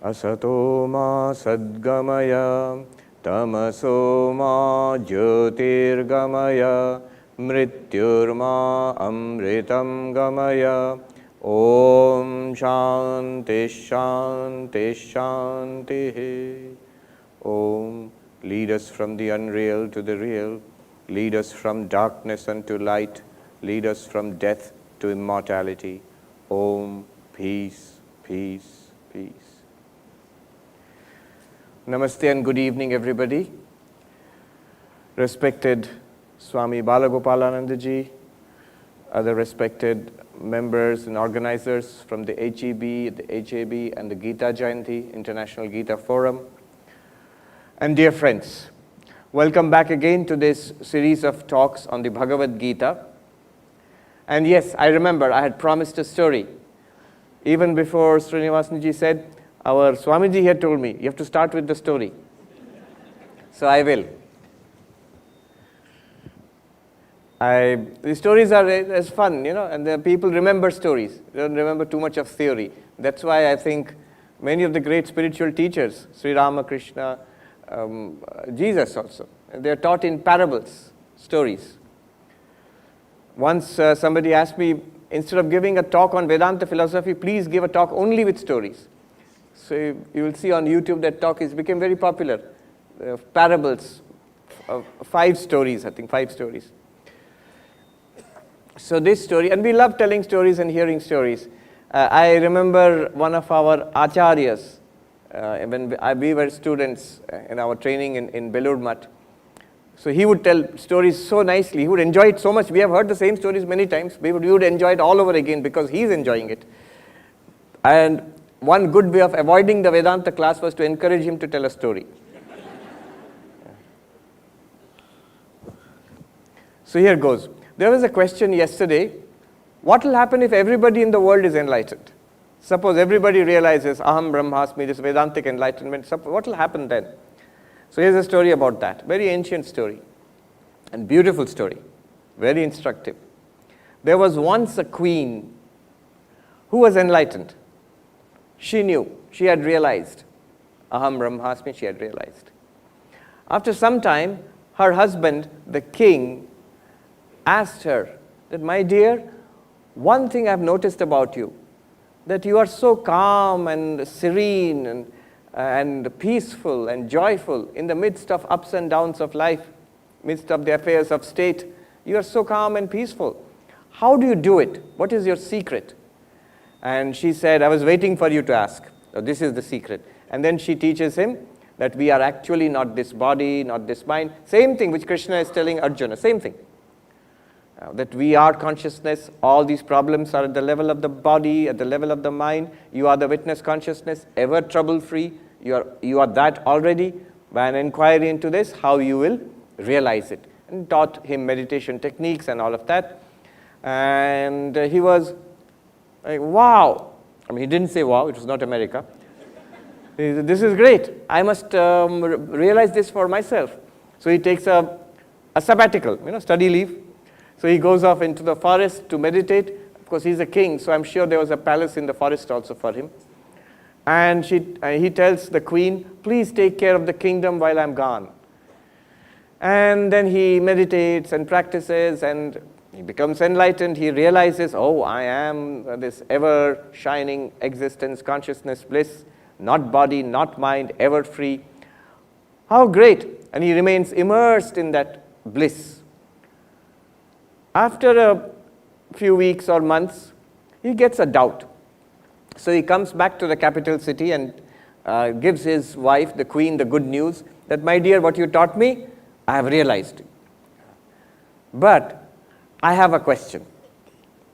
Asato ma sadgamaya tamaso ma jyotirgamaya mrityurma amritam gamaya. Om Shanti Shanti Shanti. Om, lead us from the unreal to the real, lead us from darkness unto light, lead us from death to immortality. Om, peace, peace, peace. Namaste and good evening, everybody. Respected Swami Balagopalanandaji, other respected members and organizers from the HEB, the HAB, and the Gita Jayanti, International Gita Forum. And dear friends, welcome back again to this series of talks on the Bhagavad Gita. And yes, I remember I had promised a story. Even before Srinivasanji said, our Swamiji had told me, you have to start with the story. So I will. The stories are as fun, and the people remember stories. They don't remember too much of theory. That's why I think many of the great spiritual teachers, Sri Ramakrishna, Jesus also, they're taught in parables, stories. Once somebody asked me, instead of giving a talk on Vedanta philosophy, please give a talk only with stories. So you will see on YouTube that talk became very popular. Parables, 5 stories, I think 5 stories. So this story, and we love telling stories and hearing stories. I remember one of our acharyas, when we were students in our training in Belur Math. So he would tell stories so nicely. He would enjoy it so much. We have heard the same stories many times. We would enjoy it all over again because he's enjoying it. And one good way of avoiding the Vedanta class was to encourage him to tell a story. So here goes. There was a question yesterday, what will happen if everybody in the world is enlightened? Suppose everybody realizes, Aham Brahmasmi, this Vedantic enlightenment, what will happen then? So here's a story about that, very ancient story, and beautiful story, very instructive. There was once a queen who was enlightened. She knew, she had realized, Aham Brahmasmi, she had realized. After some time, her husband, the king, asked her that, my dear, one thing I've noticed about you, that you are so calm and serene and peaceful and joyful in the midst of ups and downs of life, midst of the affairs of state. You are so calm and peaceful. How do you do it? What is your secret? And she said, I was waiting for you to ask. So this is the secret. And then she teaches him that we are actually not this body, not this mind. Same thing which Krishna is telling Arjuna, same thing. That we are consciousness, all these problems are at the level of the body, at the level of the mind. You are the witness consciousness, ever trouble-free. You are that already. By an inquiry into this, how you will realize it. And taught him meditation techniques and all of that. And he was like, wow. I mean, he didn't say wow, it was not America. He said, this is great. I must realize this for myself. So he takes a sabbatical, study leave. So he goes off into the forest to meditate. Of course, he's a king, so I'm sure there was a palace in the forest also for him. And he tells the queen, please take care of the kingdom while I'm gone. And then he meditates and practices, and he becomes enlightened. He realizes, oh, I am this ever-shining existence, consciousness, bliss, not body, not mind, ever free. How great! And he remains immersed in that bliss. After a few weeks or months, he gets a doubt. So he comes back to the capital city and gives his wife, the queen, the good news that, my dear, what you taught me, I have realized. But I have a question.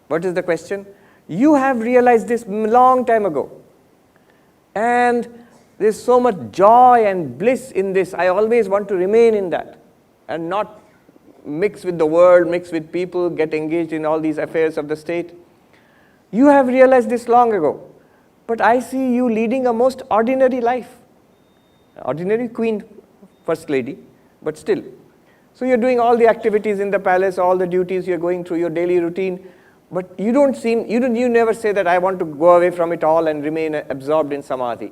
What is the question? You have realized this long time ago. And there's so much joy and bliss in this. I always want to remain in that and not mix with the world, mix with people, get engaged in all these affairs of the state. You have realized this long ago, but I see you leading a most ordinary life. Ordinary queen, first lady, but still. So you're doing all the activities in the palace, all the duties, you're going through your daily routine, but you never say that I want to go away from it all and remain absorbed in samadhi.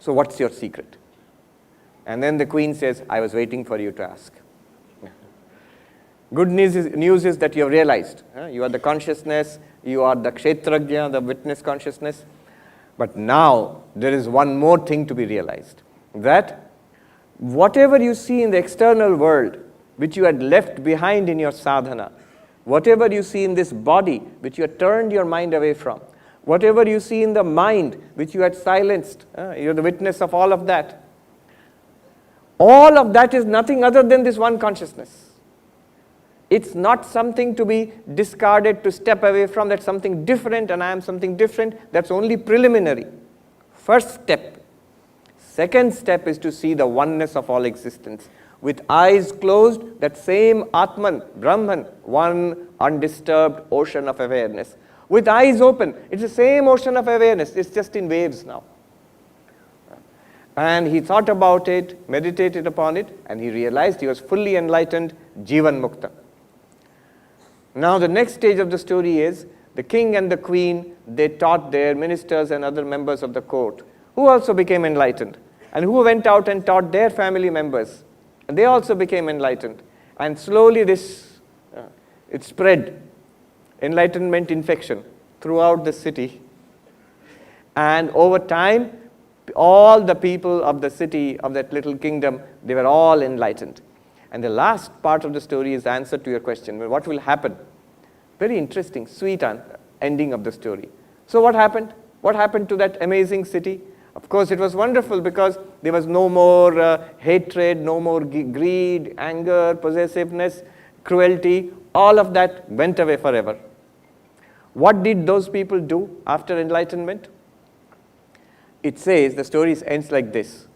So what's your secret? And then the queen says, I was waiting for you to ask. Good news is that you have realized. You are the consciousness, you are the kshetrajna, the witness consciousness. But now there is one more thing to be realized. That whatever you see in the external world, which you had left behind in your sadhana, whatever you see in this body, which you had turned your mind away from, whatever you see in the mind, which you had silenced, you're the witness of all of that. All of that is nothing other than this one consciousness. It's not something to be discarded, to step away from. That's something different, and I am something different. That's only preliminary. First step. Second step is to see the oneness of all existence. With eyes closed, that same Atman, Brahman, one undisturbed ocean of awareness. With eyes open, it's the same ocean of awareness. It's just in waves now. And he thought about it, meditated upon it, and he realized he was fully enlightened, Jivan Mukta. Now the next stage of the story is the king and the queen, they taught their ministers and other members of the court, who also became enlightened, and who went out and taught their family members. And they also became enlightened. And slowly it spread, enlightenment infection throughout the city. And over time, all the people of the city, of that little kingdom, they were all enlightened. And the last part of the story is the answer to your question. Well, what will happen? Very interesting, sweet ending of the story. So what happened? What happened to that amazing city? Of course, it was wonderful because there was no more hatred, no more greed, anger, possessiveness, cruelty. All of that went away forever. What did those people do after enlightenment? It says, the story ends like this.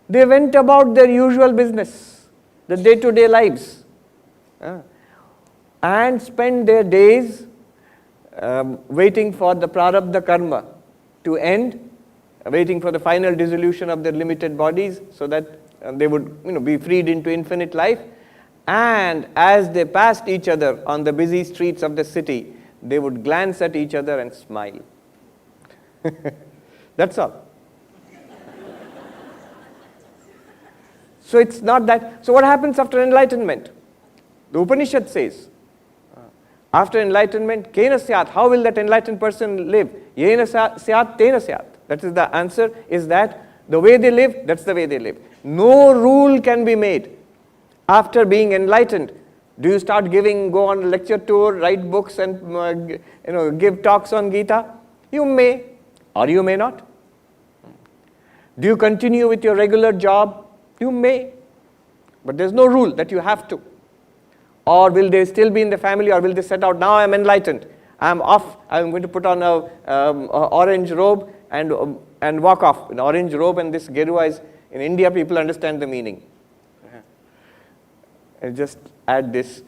They went about their usual business, the day-to-day lives, and spent their days waiting for the prarabdha karma to end, waiting for the final dissolution of their limited bodies so that they would be freed into infinite life. And as they passed each other on the busy streets of the city, they would glance at each other and smile. That's all. So it's not that. So what happens after enlightenment? The Upanishad says, after enlightenment, kena syat, how will that enlightened person live? Yena syat, tena syat. That is the answer, is that the way they live, that's the way they live. No rule can be made after being enlightened. Do you start go on a lecture tour, write books and give talks on Gita? You may, or you may not. Do you continue with your regular job? You may, but there's no rule that you have to. Or will they still be in the family, or will they set out, now I'm enlightened, I'm off, I'm going to put on a orange robe and walk off. An orange robe and this gerua is, in India people understand the meaning. I'll just add this.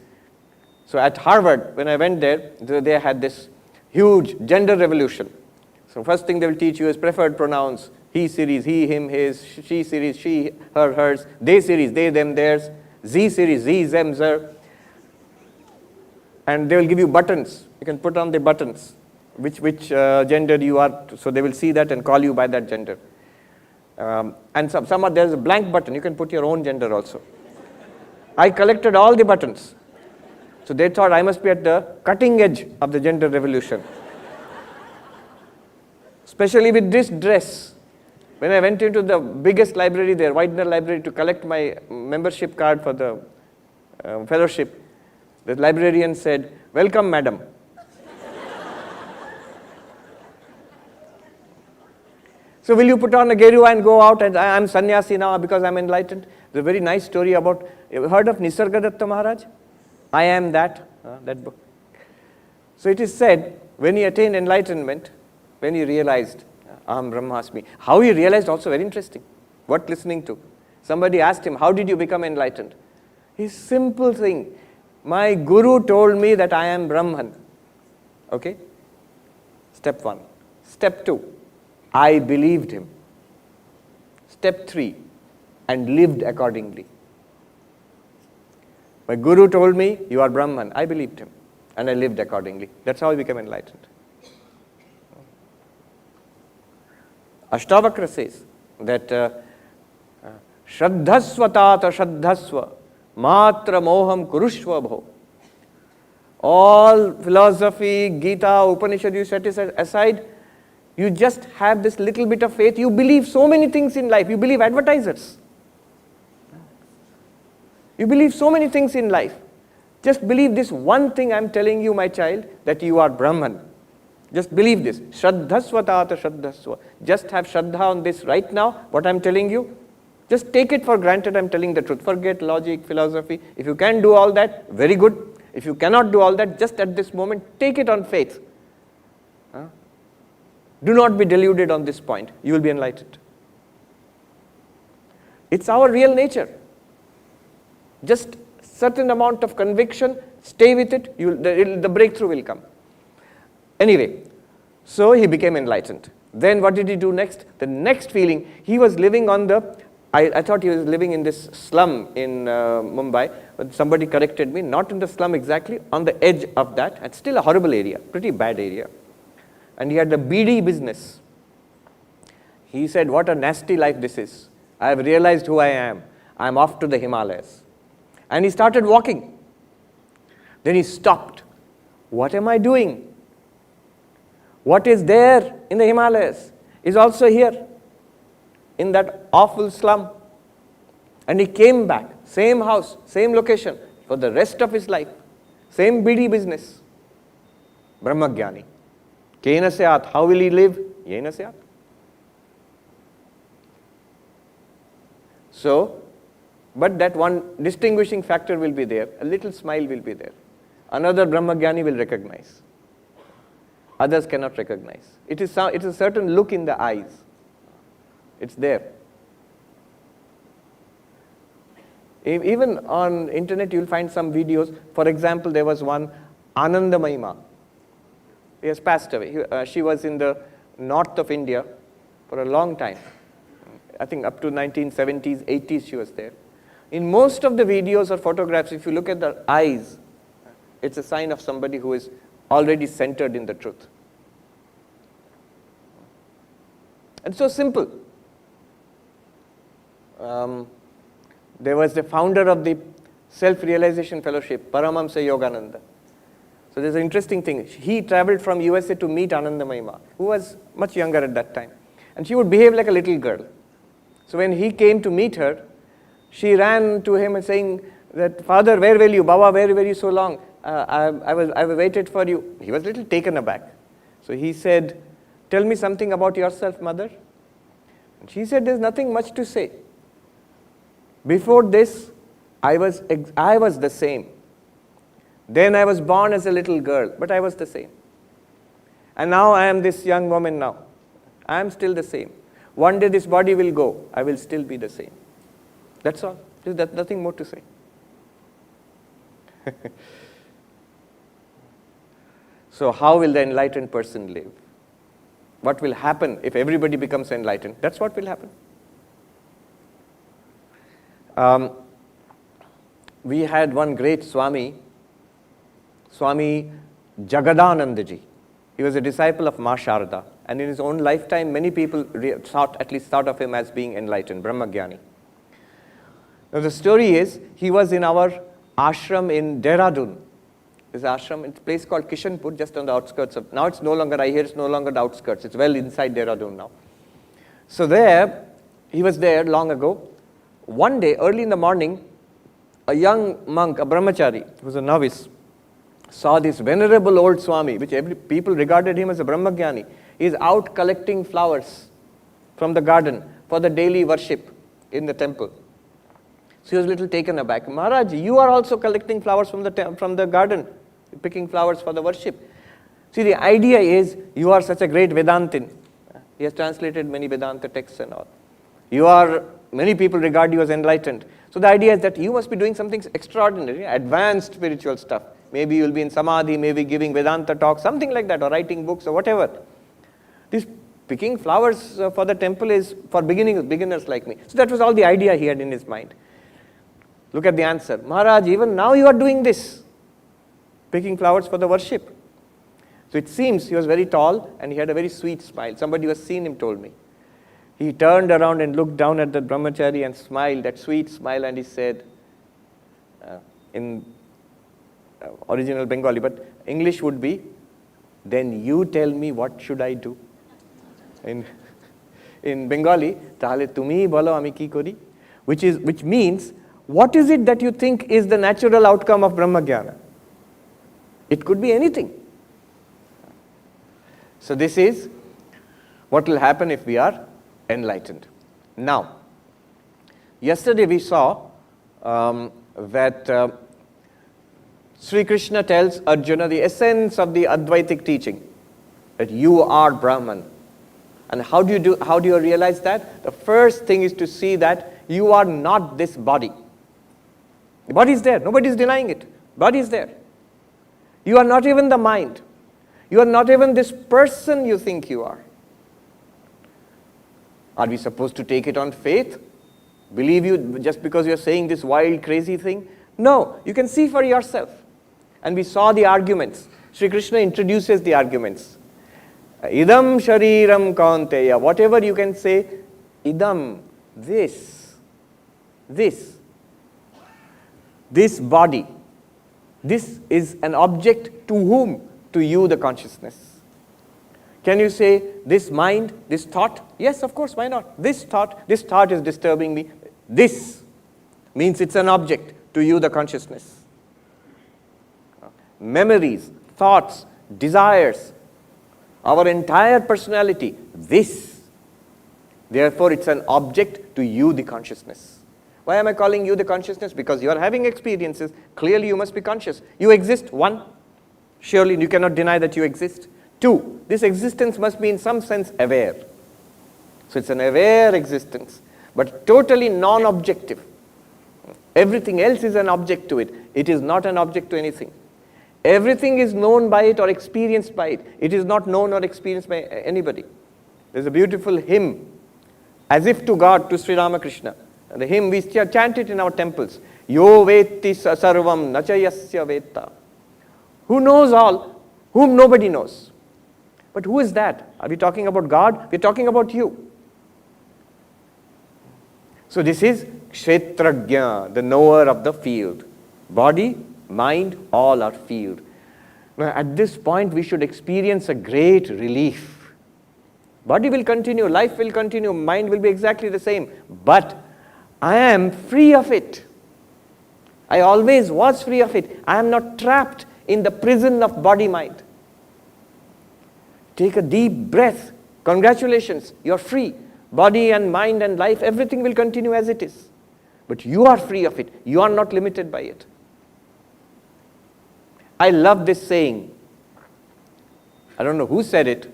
So at Harvard, when I went there, they had this huge gender revolution. So first thing they will teach you is preferred pronouns. He series, he, him, his. She series, she, her, hers. They series, they, them, theirs. Z series, Z, them, zer. And they will give you buttons. You can put on the buttons, which gender you are. So they will see that and call you by that gender. And there's a blank button. You can put your own gender also. I collected all the buttons. So they thought I must be at the cutting edge of the gender revolution. Especially with this dress. When I went into the biggest library there, Widener Library, to collect my membership card for the fellowship, the librarian said, "Welcome, madam." So will you put on a gerua and go out and I'm sannyasi now because I'm enlightened? There's a very nice story about, you heard of Nisargadatta Maharaj? I am that book. So it is said, when he attained enlightenment, when he realized, Aham Brahmasmi. How he realized also very interesting. What listening to? Somebody asked him, how did you become enlightened? His simple thing, my guru told me that I am Brahman. Okay? Step 1. Step 2, I believed him. Step 3, and lived accordingly. My guru told me, you are Brahman. I believed him, and I lived accordingly. That's how I became enlightened. Ashtavakra says, that Shraddhasva tata Shraddhasva matra moham kurushva bho. All philosophy, Gita, Upanishad, you set it aside. You just have this little bit of faith. You believe so many things in life. You believe advertisers. You believe so many things in life. Just believe this one thing I'm telling you, my child, that you are Brahman. Just believe this. Shraddhasva tata Shraddhasva. Just have Shraddha on this right now, what I'm telling you. Just take it for granted I'm telling the truth. Forget logic, philosophy. If you can do all that, very good. If you cannot do all that, just at this moment, take it on faith. Do not be deluded on this point. You will be enlightened. It's our real nature. Just certain amount of conviction, stay with it, the breakthrough will come. Anyway, so he became enlightened. Then what did he do next? The next feeling, he was living on I thought he was living in this slum in Mumbai, but somebody corrected me, not in the slum exactly, on the edge of that, and still a horrible area, pretty bad area. And he had the beedi business. He said, what a nasty life this is. I have realized who I am. I am off to the Himalayas. And he started walking. Then he stopped. What am I doing? What is there in the Himalayas is also here, in that awful slum. And he came back, same house, same location, for the rest of his life. Same beedi business. Brahmagyani. Kena syat, how will he live? Yena syat. So, but that one distinguishing factor will be there, a little smile will be there. Another Brahmagyani will recognize. Others cannot recognize. It's a certain look in the eyes. It's there. Even on internet you'll find some videos. For example, there was one, Ananda Mahima. He has passed away. She was in the north of India for a long time. I think up to 1970s, 80s she was there. In most of the videos or photographs, if you look at the eyes, it's a sign of somebody who is already centered in the truth. And so simple. There was the founder of the Self-Realization Fellowship, Paramahamsa Yogananda. So there's an interesting thing. He traveled from USA to meet Ananda Mahima, who was much younger at that time. And she would behave like a little girl. So when he came to meet her, she ran to him and saying that, Father, where were you? Baba, where were you so long? I waited for you. He was a little taken aback. So he said, tell me something about yourself, mother. And she said, there's nothing much to say. Before this, I was the same. Then I was born as a little girl, but I was the same. And now I am this young woman now. I am still the same. One day this body will go. I will still be the same. That's all. There's nothing more to say. So how will the enlightened person live? What will happen if everybody becomes enlightened? That's what will happen. We had one great Swami Jagadanandaji. He was a disciple of Ma Sharda, and in his own lifetime, many people thought of him as being enlightened, Brahmagyani. Now the story is, he was in our ashram in Dehradun. This ashram, it's a place called Kishanpur, just on the outskirts of, now it's no longer, I hear it's no longer the outskirts, it's well inside Dehradun now. So there, he was there long ago. One day, early in the morning, a young monk, a brahmachari, who was a novice, saw this venerable old Swami, which people regarded him as a Brahmagyani. He is out collecting flowers from the garden for the daily worship in the temple. So he was a little taken aback. Maharaj, you are also collecting flowers from the garden, picking flowers for the worship. See, the idea is, you are such a great Vedantin. He has translated many Vedanta texts and all. Many people regard you as enlightened. So the idea is that you must be doing something extraordinary, advanced spiritual stuff. Maybe you'll be in Samadhi, maybe giving Vedanta talks, something like that, or writing books or whatever. This picking flowers for the temple is for beginners like me. So that was all the idea he had in his mind. Look at the answer. Maharaj, even now you are doing this, picking flowers for the worship. So it seems he was very tall and he had a very sweet smile. Somebody who has seen him told me. He turned around and looked down at the brahmachari and smiled, that sweet smile, and he said, in original Bengali, but English would be, then you tell me what should I do. In Bengali, tahale tumi bolo ami ki kori, which means, what is it that you think is the natural outcome of Brahmagyana? It could be anything. So this is what will happen if we are enlightened. Now, yesterday we saw that Sri Krishna tells Arjuna the essence of the Advaitic teaching, that you are Brahman. And how do you realize that? The first thing is to see that you are not this body. The body is there. Nobody is denying it. Body is there. You are not even the mind. You are not even this person you think you are. Are we supposed to take it on faith? Believe you just because you are saying this wild, crazy thing? No, you can see for yourself. And we saw the arguments. Sri Krishna introduces the arguments. Idam shariram kaunteya. Whatever you can say, idam, this body, this is an object to whom? To you, the consciousness. Can you say, this mind, this thought? Yes, of course, why not? This thought is disturbing me. This means it's an object to you, the consciousness. Memories, thoughts, desires, our entire personality, this. Therefore, it's an object to you, the consciousness. Why am I calling you the consciousness? Because you are having experiences. Clearly, you must be conscious. You exist, one. Surely, you cannot deny that you exist. Two, this existence must be in some sense aware. So it's an aware existence, but totally non-objective. Everything else is an object to it. It is not an object to anything. Everything is known by it or experienced by it. It is not known or experienced by anybody. There's a beautiful hymn, as if to God, to Sri Ramakrishna. And the hymn, we chant it in our temples. Yo veti sarvam nachayasya veta. Who knows all, whom nobody knows. But who is that? Are we talking about God? We're talking about you. So this is Kshetrajna, the knower of the field. Body, mind, all are field. Now, at this point, we should experience a great relief. Body will continue, life will continue, mind will be exactly the same. But I am free of it. I always was free of it. I am not trapped in the prison of body-mind. Take a deep breath. Congratulations, you're free. Body and mind and life, everything will continue as it is. But you are free of it. You are not limited by it. I love this saying. I don't know who said it.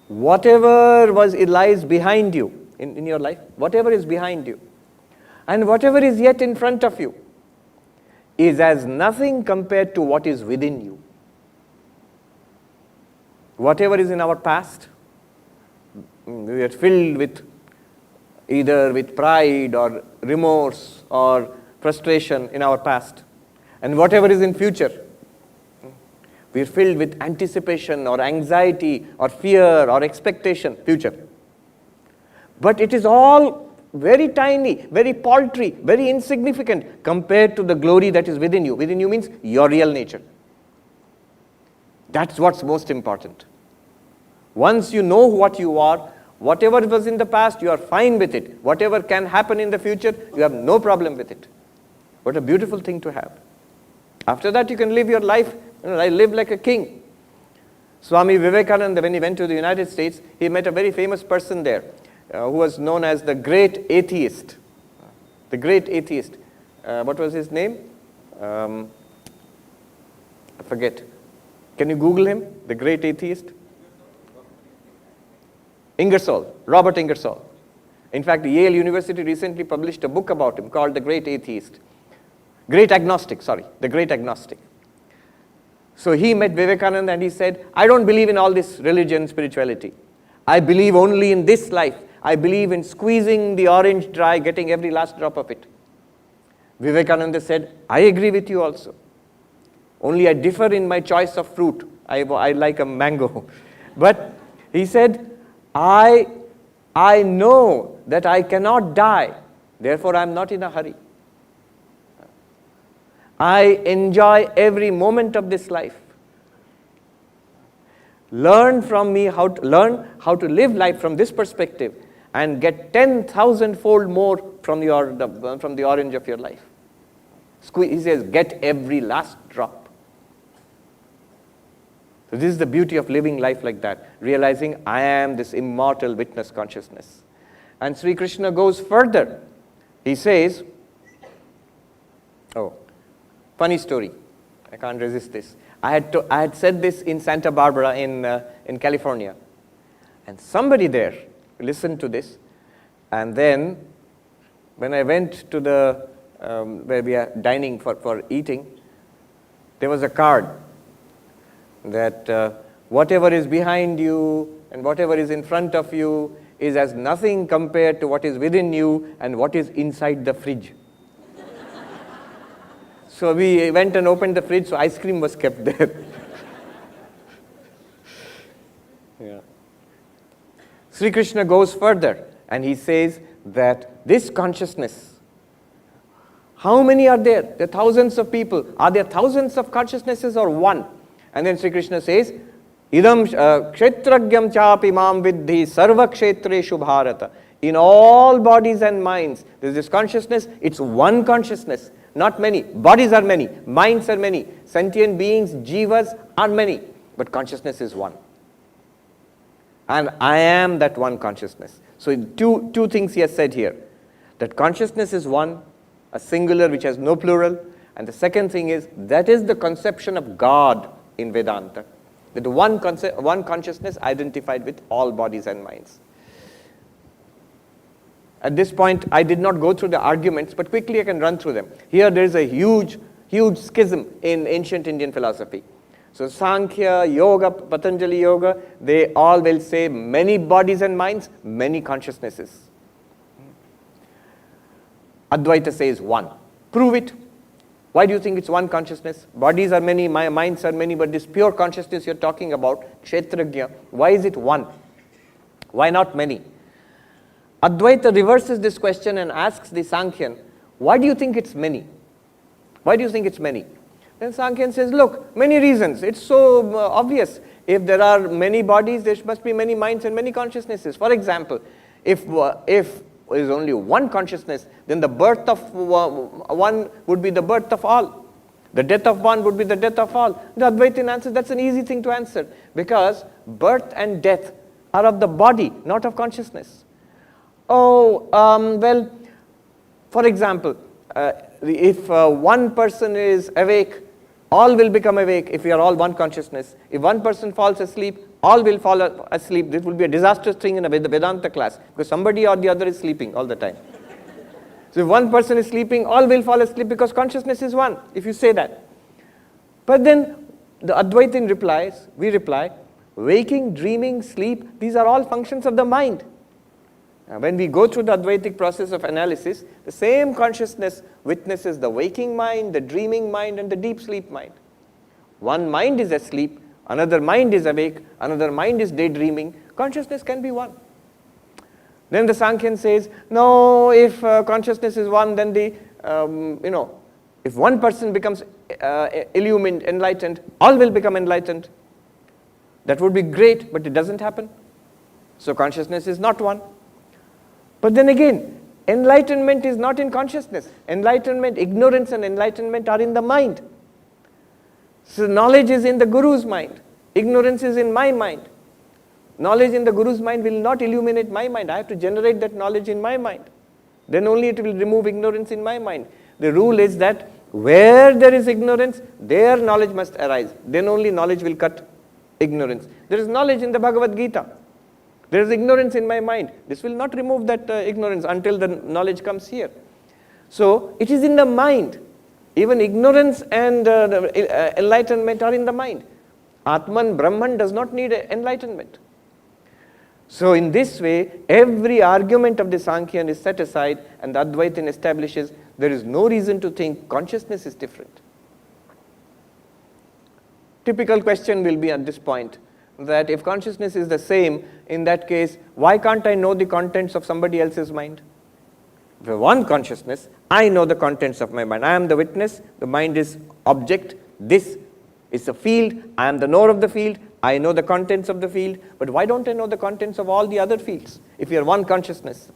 Whatever lies behind you in your life, whatever is behind you, and whatever is yet in front of you, is as nothing compared to what is within you. Whatever is in our past, we are filled with either with pride or remorse or frustration in our past. And whatever is in future, we are filled with anticipation or anxiety or fear or expectation, future. But it is all very tiny, very paltry, very insignificant compared to the glory that is within you. Within you means your real nature. That's what's most important. Once you know what you are, whatever was in the past, you are fine with it. Whatever can happen in the future, you have no problem with it. What a beautiful thing to have. After that, you can live your life. I live like a king. Swami Vivekananda, when he went to the United States, he met a very famous person there who was known as the great atheist. The great atheist. What was his name? I forget. Can you Google him? The great atheist? Ingersoll, Robert Ingersoll. In fact, Yale University recently published a book about him called The Great Atheist. The Great Agnostic. So he met Vivekananda and he said, I don't believe in all this religion, spirituality. I believe only in this life. I believe in squeezing the orange dry, getting every last drop of it. Vivekananda said, I agree with you also. Only I differ in my choice of fruit. I like a mango. But he said, I I know that I cannot die, therefore I am not in a hurry. I enjoy every moment of this life. Learn from me how to live life from this perspective and get 10,000-fold more from the orange of your life. He says, get every last drop. So this is the beauty of living life like that, realizing I am this immortal witness consciousness. And Sri Krishna goes further. He says, funny story. I can't resist this. I had said this in Santa Barbara in California. And somebody there listened to this. And then when I went to the where we are dining for eating, there was a card that whatever is behind you and whatever is in front of you is as nothing compared to what is within you and what is inside the fridge. So we went and opened the fridge, so ice cream was kept there. Yeah. Sri Krishna goes further and he says that this consciousness, how many are there? There are thousands of people. Are there thousands of consciousnesses or one? And then Sri Krishna says, Idam kshetragyam chapi mam vidhi sarva kshetreshu bharata. In all bodies and minds, there is this consciousness. It's one consciousness, not many. Bodies are many, minds are many, sentient beings, jivas are many, but consciousness is one. And I am that one consciousness. So two things he has said here. That consciousness is one, a singular which has no plural. And the second thing is, that is the conception of God in Vedanta. That one consciousness identified with all bodies and minds. At this point, I did not go through the arguments, but quickly I can run through them. Here there is a huge schism in ancient Indian philosophy. So Sankhya, Yoga, Patanjali Yoga, they all will say many bodies and minds, many consciousnesses. Advaita says one. Prove it. Why do you think it's one consciousness? Bodies are many, minds are many, but this pure consciousness you're talking about, Kshetrajna, why is it one? Why not many? Advaita reverses this question and asks the Sankhyan, why do you think it's many? Why do you think it's many? Then Sankhyan says, look, many reasons. It's so obvious. If there are many bodies, there must be many minds and many consciousnesses. For example, if there is only one consciousness, then the birth of one would be the birth of all. The death of one would be the death of all. The Advaitin answers, that's an easy thing to answer, because birth and death are of the body, not of consciousness. Well, for example, if one person is awake, all will become awake if we are all one consciousness. If one person falls asleep, all will fall asleep. This will be a disastrous thing in a Vedanta class, because somebody or the other is sleeping all the time. So if one person is sleeping, all will fall asleep because consciousness is one, if you say that. But then the Advaitin replies, we reply, waking, dreaming, sleep, these are all functions of the mind. When we go through the Advaitic process of analysis, the same consciousness witnesses the waking mind, the dreaming mind, and the deep sleep mind. One mind is asleep, another mind is awake, another mind is daydreaming. Consciousness can be one. Then the Sankhyan says, no, if consciousness is one, then if one person becomes illumined, enlightened, all will become enlightened. That would be great, but it doesn't happen. So consciousness is not one. But then again, enlightenment is not in consciousness. Enlightenment, ignorance and enlightenment are in the mind. So knowledge is in the Guru's mind. Ignorance is in my mind. Knowledge in the Guru's mind will not illuminate my mind. I have to generate that knowledge in my mind. Then only it will remove ignorance in my mind. The rule is that where there is ignorance, there knowledge must arise. Then only knowledge will cut ignorance. There is knowledge in the Bhagavad Gita. There is ignorance in my mind. This will not remove that ignorance until the knowledge comes here. So it is in the mind. Even ignorance and enlightenment are in the mind. Atman, Brahman does not need enlightenment. So in this way, every argument of the Sankhyan is set aside, and the Advaitin establishes there is no reason to think consciousness is different. Typical question will be at this point, that if consciousness is the same, in that case, why can't I know the contents of somebody else's mind? If I have one consciousness, I know the contents of my mind. I am the witness, the mind is object, this is a field, I am the knower of the field, I know the contents of the field, but why don't I know the contents of all the other fields if you are one consciousness?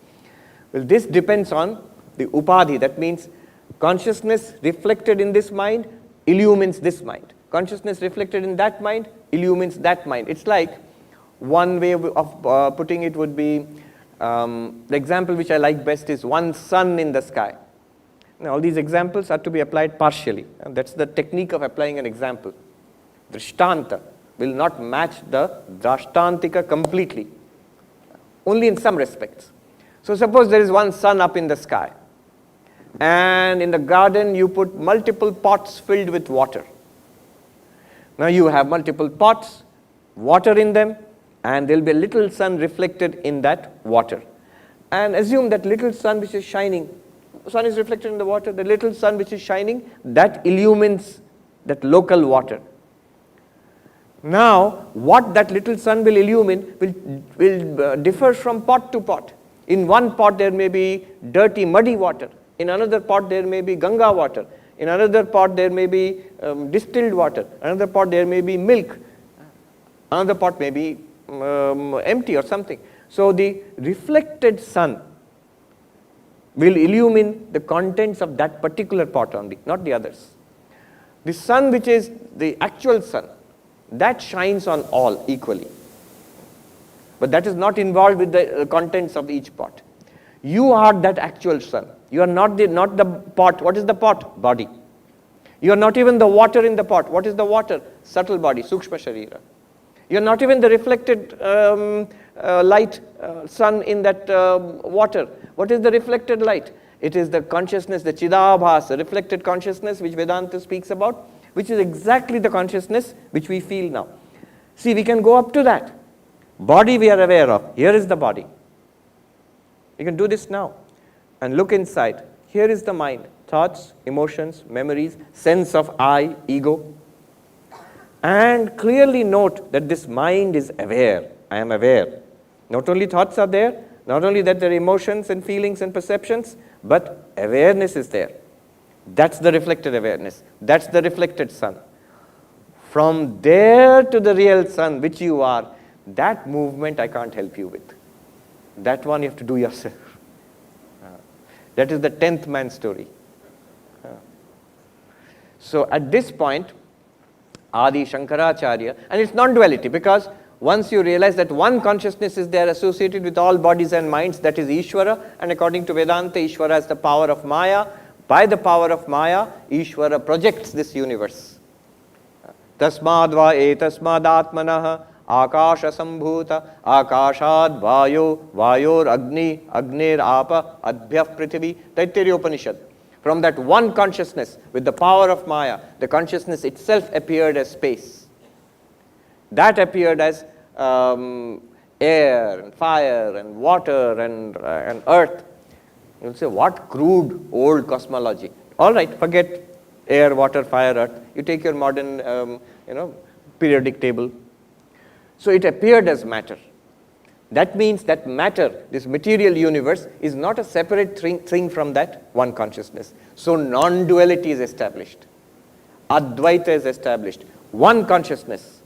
Well, this depends on the upadhi. That means consciousness reflected in this mind illumines this mind. Consciousness reflected in that mind illumines that mind. It's like, one way of putting it would be, the example which I like best is one sun in the sky. Now, all these examples are to be applied partially, and that's the technique of applying an example. Drishtanta will not match the Drashtantika completely, only in some respects. So suppose there is one sun up in the sky, and in the garden you put multiple pots filled with water. Now you have multiple pots, water in them, and there will be a little sun reflected in that water. And assume that little sun which is shining, sun is reflected in the water, the little sun which is shining, that illumines that local water. Now, what that little sun will illumine will differ from pot to pot. In one pot there may be dirty, muddy water. In another pot there may be Ganga water. In another pot there may be distilled water. Another pot there may be milk. Another pot may be empty or something. So the reflected sun will illumine the contents of that particular pot only, not the others. The sun which is the actual sun, that shines on all equally. But that is not involved with the contents of each pot. You are that actual sun. You are not the pot. What is the pot? Body. You are not even the water in the pot. What is the water? Subtle body, Sukshma Sharira. You are not even the reflected light, sun in that water. What is the reflected light? It is the consciousness, the Chidabhas, the reflected consciousness which Vedanta speaks about, which is exactly the consciousness which we feel now. See, we can go up to that. Body we are aware of. Here is the body. You can do this now and look inside. Here is the mind. Thoughts, emotions, memories, sense of I, ego. And clearly note that this mind is aware. I am aware. Not only thoughts are there, not only that there are emotions and feelings and perceptions, but awareness is there. That's the reflected awareness. That's the reflected sun. From there to the real sun, which you are, that movement I can't help you with. That one you have to do yourself. That is the 10th man story. So at this point, Adi Shankaracharya, and it's non-duality, because once you realize that one consciousness is there associated with all bodies and minds, that is Ishvara, and according to Vedanta, Ishvara has the power of Maya. By the power of Maya, Ishvara projects this universe. Tasmadva etasmad atmanah akasha sambhuta akashad vayo vayor agni agnir apa adbhyah prithvi. Taittiriya Upanishad. From that one consciousness, with the power of Maya, the consciousness itself appeared as space. That appeared as air and fire and water and earth. You'll say, what crude old cosmology. All right, forget air, water, fire, earth. You take your modern periodic table. So it appeared as matter. That means that matter, this material universe, is not a separate thing from that one consciousness. So non-duality is established. Advaita is established. One consciousness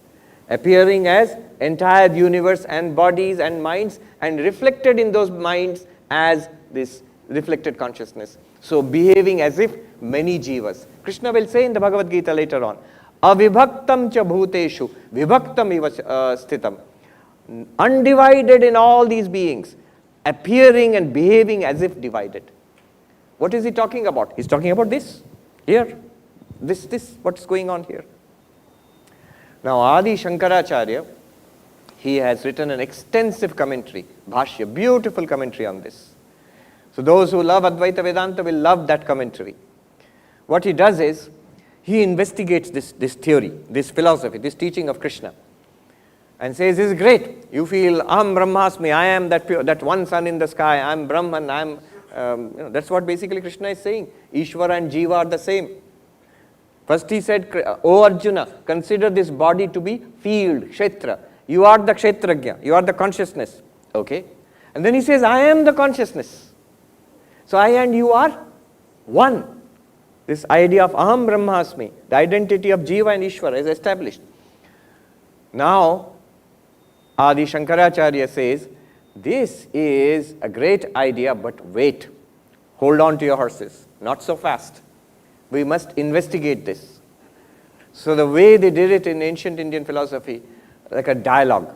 appearing as entire universe and bodies and minds, and reflected in those minds as this reflected consciousness. So behaving as if many jivas. Krishna will say in the Bhagavad Gita later on, avibhaktam cha bhuteshu vibhaktam iva sthitam. Undivided in all these beings, appearing and behaving as if divided. What is he talking about? He's talking about this, here. This, what's going on here. Now, Adi Shankaracharya, he has written an extensive commentary, Bhashya, beautiful commentary on this. So those who love Advaita Vedanta will love that commentary. What he does is, he investigates this theory, this philosophy, this teaching of Krishna, and says, this is great. You feel, Aham Brahmasmi, I am that one sun in the sky, I am Brahman, I am, that's what basically Krishna is saying. Ishvara and Jiva are the same. First he said, O Arjuna, consider this body to be field, kshetra. You are the kshetrajna, you are the consciousness. Okay? And then he says, I am the consciousness. So I and you are one. This idea of aham brahmasmi, the identity of Jiva and Ishvara is established. Now, Adi Shankaracharya says, this is a great idea, but wait. Hold on to your horses. Not so fast. We must investigate this. So the way they did it in ancient Indian philosophy, like a dialogue.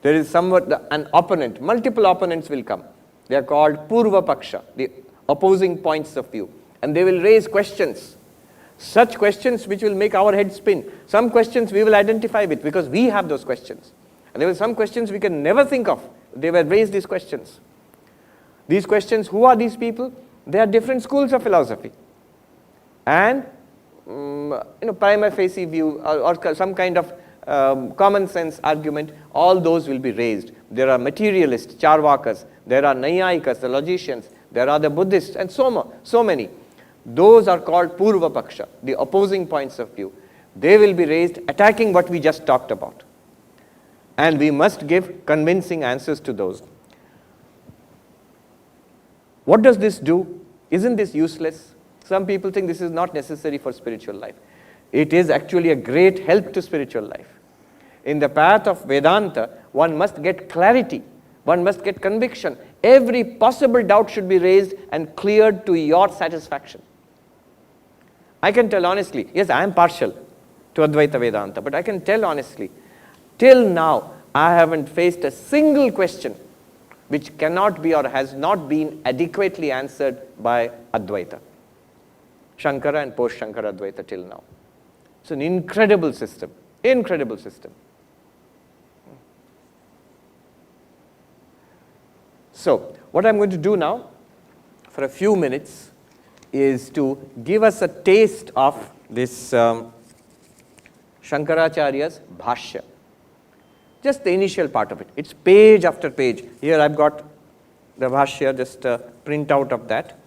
There is somewhat an opponent. Multiple opponents will come. They are called Purva Paksha, the opposing points of view. And they will raise questions. Such questions which will make our head spin. Some questions we will identify with because we have those questions. And there were some questions we can never think of. They were raised these questions. These questions, who are these people? They are different schools of philosophy. And prima facie view or some kind of common sense argument, all those will be raised. There are materialists, Charvakas, there are Naiyayikas, the logicians, there are the Buddhists, and so many. Those are called Purva Paksha, the opposing points of view. They will be raised attacking what we just talked about. And we must give convincing answers to those. What does this do? Isn't this useless? Some people think this is not necessary for spiritual life. It is actually a great help to spiritual life. In the path of Vedanta, one must get clarity. One must get conviction. Every possible doubt should be raised and cleared to your satisfaction. I can tell honestly, yes, I am partial to Advaita Vedanta, but I can tell honestly, till now, I haven't faced a single question which cannot be or has not been adequately answered by Advaita. Shankara and post-Shankara Advaita till now. It's an incredible system. Incredible system. So, what I'm going to do now, for a few minutes, is to give us a taste of this Shankaracharya's Bhashya. Just the initial part of it. It's page after page. Here I've got the Bhashya, just a printout of that.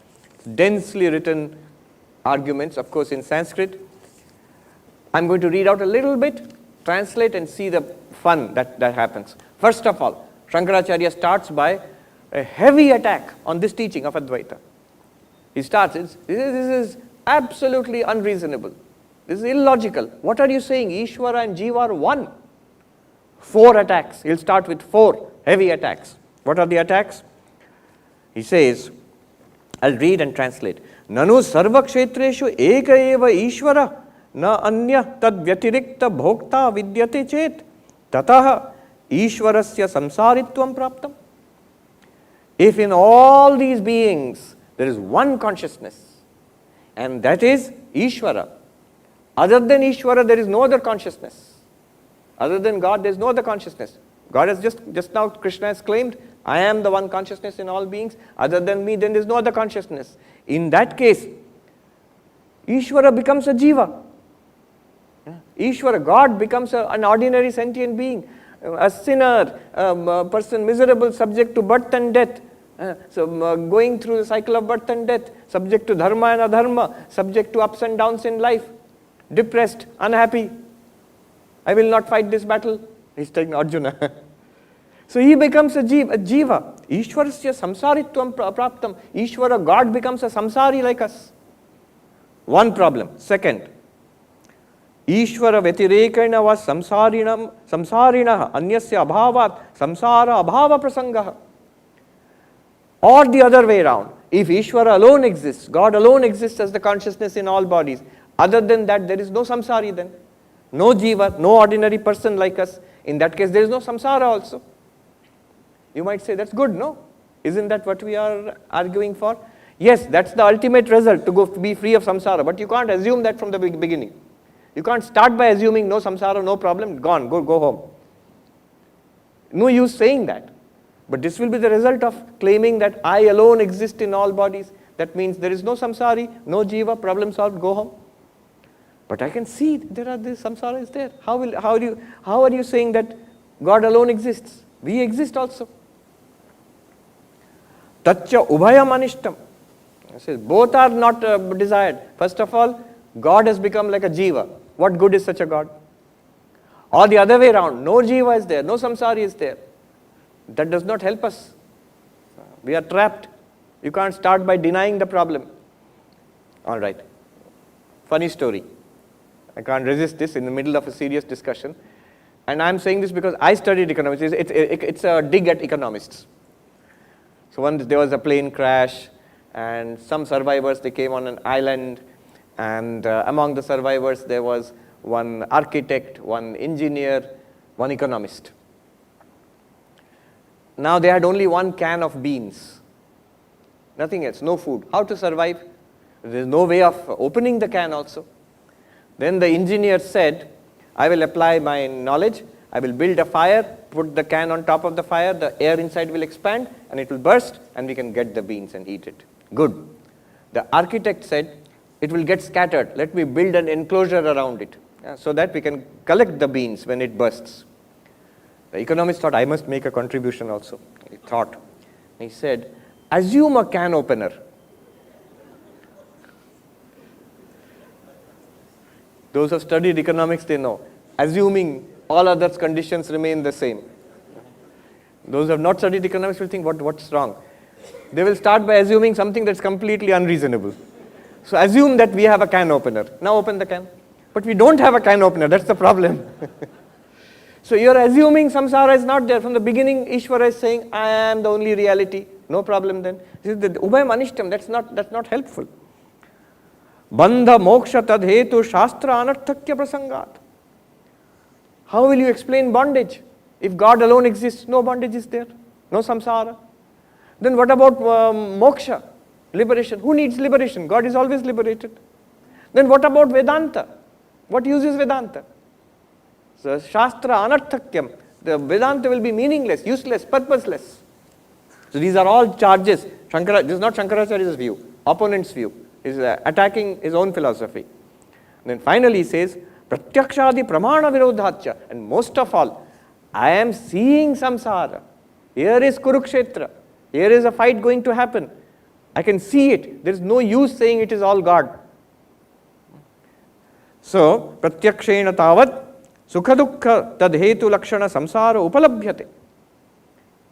Densely written arguments, of course in Sanskrit. I'm going to read out a little bit, translate and see the fun that happens. First of all, Shankaracharya starts by a heavy attack on this teaching of Advaita. He starts, this is absolutely unreasonable. This is illogical. What are you saying? Ishvara and Jiva are one. 4 attacks. He'll start with 4 heavy attacks. What are the attacks? He says, I'll read and translate. Nanu sarva kshetreshu eka eva ishvara na anya tad vyatirikta bhokta vidyate chet tataha ishvarasya samsaritvam praptam. If in all these beings there is one consciousness, and that is Ishvara. Other than Ishvara, there is no other consciousness. Other than God, there is no other consciousness. God has just now, Krishna has claimed, I am the one consciousness in all beings. Other than me, then there is no other consciousness. In that case, Ishvara becomes a Jiva. Ishvara, God becomes an ordinary sentient being. A sinner, a person miserable, subject to birth and death. Going through the cycle of birth and death, subject to dharma and adharma, subject to ups and downs in life, depressed, unhappy. I will not fight this battle. He's taking Arjuna. So he becomes a jiva. Ishvarasya samsaritvam praptam. Ishvara, God becomes a samsari like us. One problem. Second, Ishvara vetirekana was samsarinah anyasya abhavat samsara abhava prasangaha. Or the other way around. If Ishvara alone exists, God alone exists as the consciousness in all bodies. Other than that, there is no samsari then. No jiva, no ordinary person like us. In that case, there is no samsara also. You might say, that's good, no? Isn't that what we are arguing for? Yes, that's the ultimate result, to be free of samsara. But you can't assume that from the beginning. You can't start by assuming no samsara, no problem, gone, go home. No use saying that. But this will be the result of claiming that I alone exist in all bodies. That means there is no samsari, no jiva, problem solved, go home. But I can see this samsara is there. How are you saying that God alone exists? We exist also. Tatcha ubhayam anishtam. It says both are not desired. First of all, God has become like a jiva. What good is such a God? Or the other way around, no jiva is there, no samsara is there. That does not help us. We are trapped. You can't start by denying the problem. All right. Funny story. I can't resist this in the middle of a serious discussion. And I'm saying this because I studied economics. It's a dig at economists. So once there was a plane crash, and some survivors, they came on an island, and among the survivors there was one architect, one engineer, one economist. Now they had only one can of beans, nothing else, no food. How to survive? There's no way of opening the can also. Then the engineer said, I will apply my knowledge, I will build a fire, put the can on top of the fire, the air inside will expand and it will burst and we can get the beans and eat it. Good. The architect said, it will get scattered, let me build an enclosure around it so that we can collect the beans when it bursts. The economist thought, I must make a contribution also. He thought. He said, assume a can opener. Those who have studied economics, they know. Assuming all other conditions remain the same. Those who have not studied economics will think, what's wrong? They will start by assuming something that's completely unreasonable. So assume that we have a can opener. Now open the can. But we don't have a can opener, that's the problem. So you're assuming samsara is not there. From the beginning, Ishvara is saying, I am the only reality. No problem then. This is the ubhayam anishtam, that's not helpful. Bandha moksha tad hetu shastra anarthakya prasangat. How will you explain bondage? If God alone exists, no bondage is there, no samsara. Then what about moksha, liberation? Who needs liberation? God is always liberated. Then what about Vedanta? What use is Vedanta? So Shastra anarthakyam, the Vedanta will be meaningless, useless, purposeless. So these are all charges. This is not Shankaracharya's view, opponent's view. He is attacking his own philosophy. And then finally he says, Pratyakshadi pramana virodhacha. And most of all, I am seeing samsara. Here is Kurukshetra. Here is a fight going to happen. I can see it. There is no use saying it is all God. So, pratyakshena tavat sukha dukkha tad hetu lakshana samsara upalabhyate.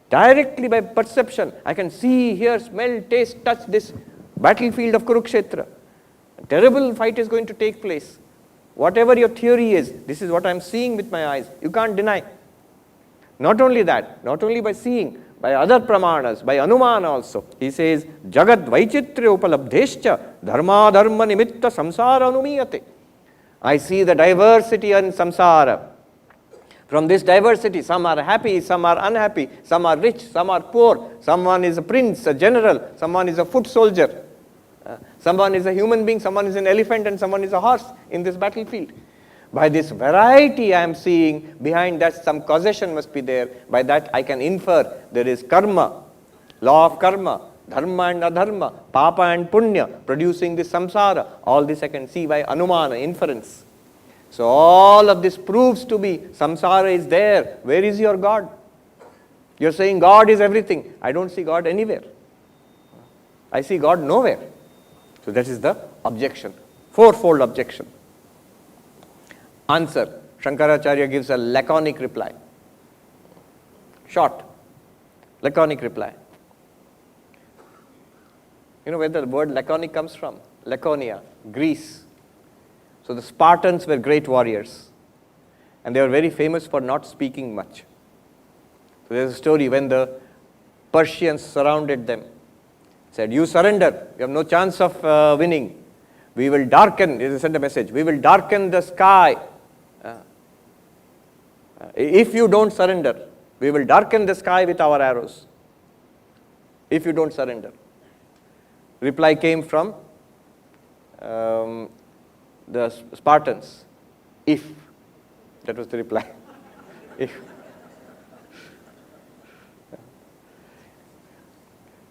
Directly by perception, I can see, hear, smell, taste, touch this battlefield of Kurukshetra. A terrible fight is going to take place. Whatever your theory is, this is what I am seeing with my eyes. You can't deny. Not only that, not only by seeing, by other pramanas, by anumana also. He says, Jagad vaichitrya upalabdhescha dharma dharma nimitta samsara anumiyate. I see the diversity in samsara. From this diversity, some are happy, some are unhappy, some are rich, some are poor, someone is a prince, a general, someone is a foot soldier, someone is a human being, someone is an elephant, and someone is a horse in this battlefield. By this variety I am seeing, behind that some causation must be there. By that I can infer there is karma, law of karma, dharma and adharma, papa and punya, producing this samsara. All this I can see by anumana, inference. So all of this proves to be samsara is there. Where is your God? You're saying God is everything. I don't see God anywhere. I see God nowhere. So that is the objection. Fourfold objection. Answer. Shankaracharya gives a laconic reply. Short, laconic reply. You know where the word laconic comes from? Laconia, Greece. So the Spartans were great warriors. And they were very famous for not speaking much. So there's a story when the Persians surrounded them. Said, you surrender, you have no chance of winning. We will darken, they sent a message, we will darken the sky. If you don't surrender, we will darken the sky with our arrows. If you don't surrender. Reply came from the Spartans. If. That was the reply. If.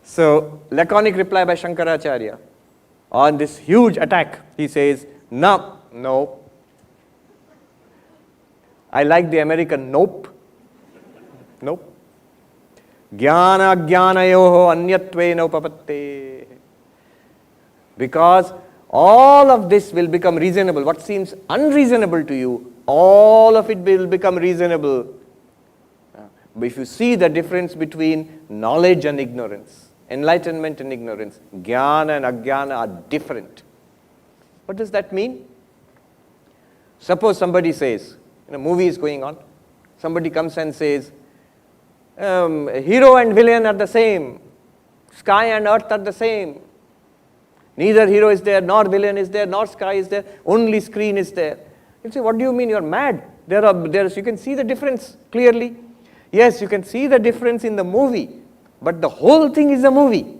So, laconic reply by Shankaracharya. On this huge attack, he says, no. I like the American nope. Nope. Jnana jnanayoho anyatve upapatte. Because all of this will become reasonable. What seems unreasonable to you all of it will become reasonable. But if you see the difference between knowledge and ignorance, enlightenment and ignorance, jnana and ajnana are different. What does that mean? Suppose somebody says, a movie is going on, somebody comes and says, hero and villain are the same, sky and earth are the same. Neither hero is there, nor villain is there, nor sky is there, only screen is there. You say, what do you mean? You're mad. You can see the difference clearly. Yes, you can see the difference in the movie, but the whole thing is a movie.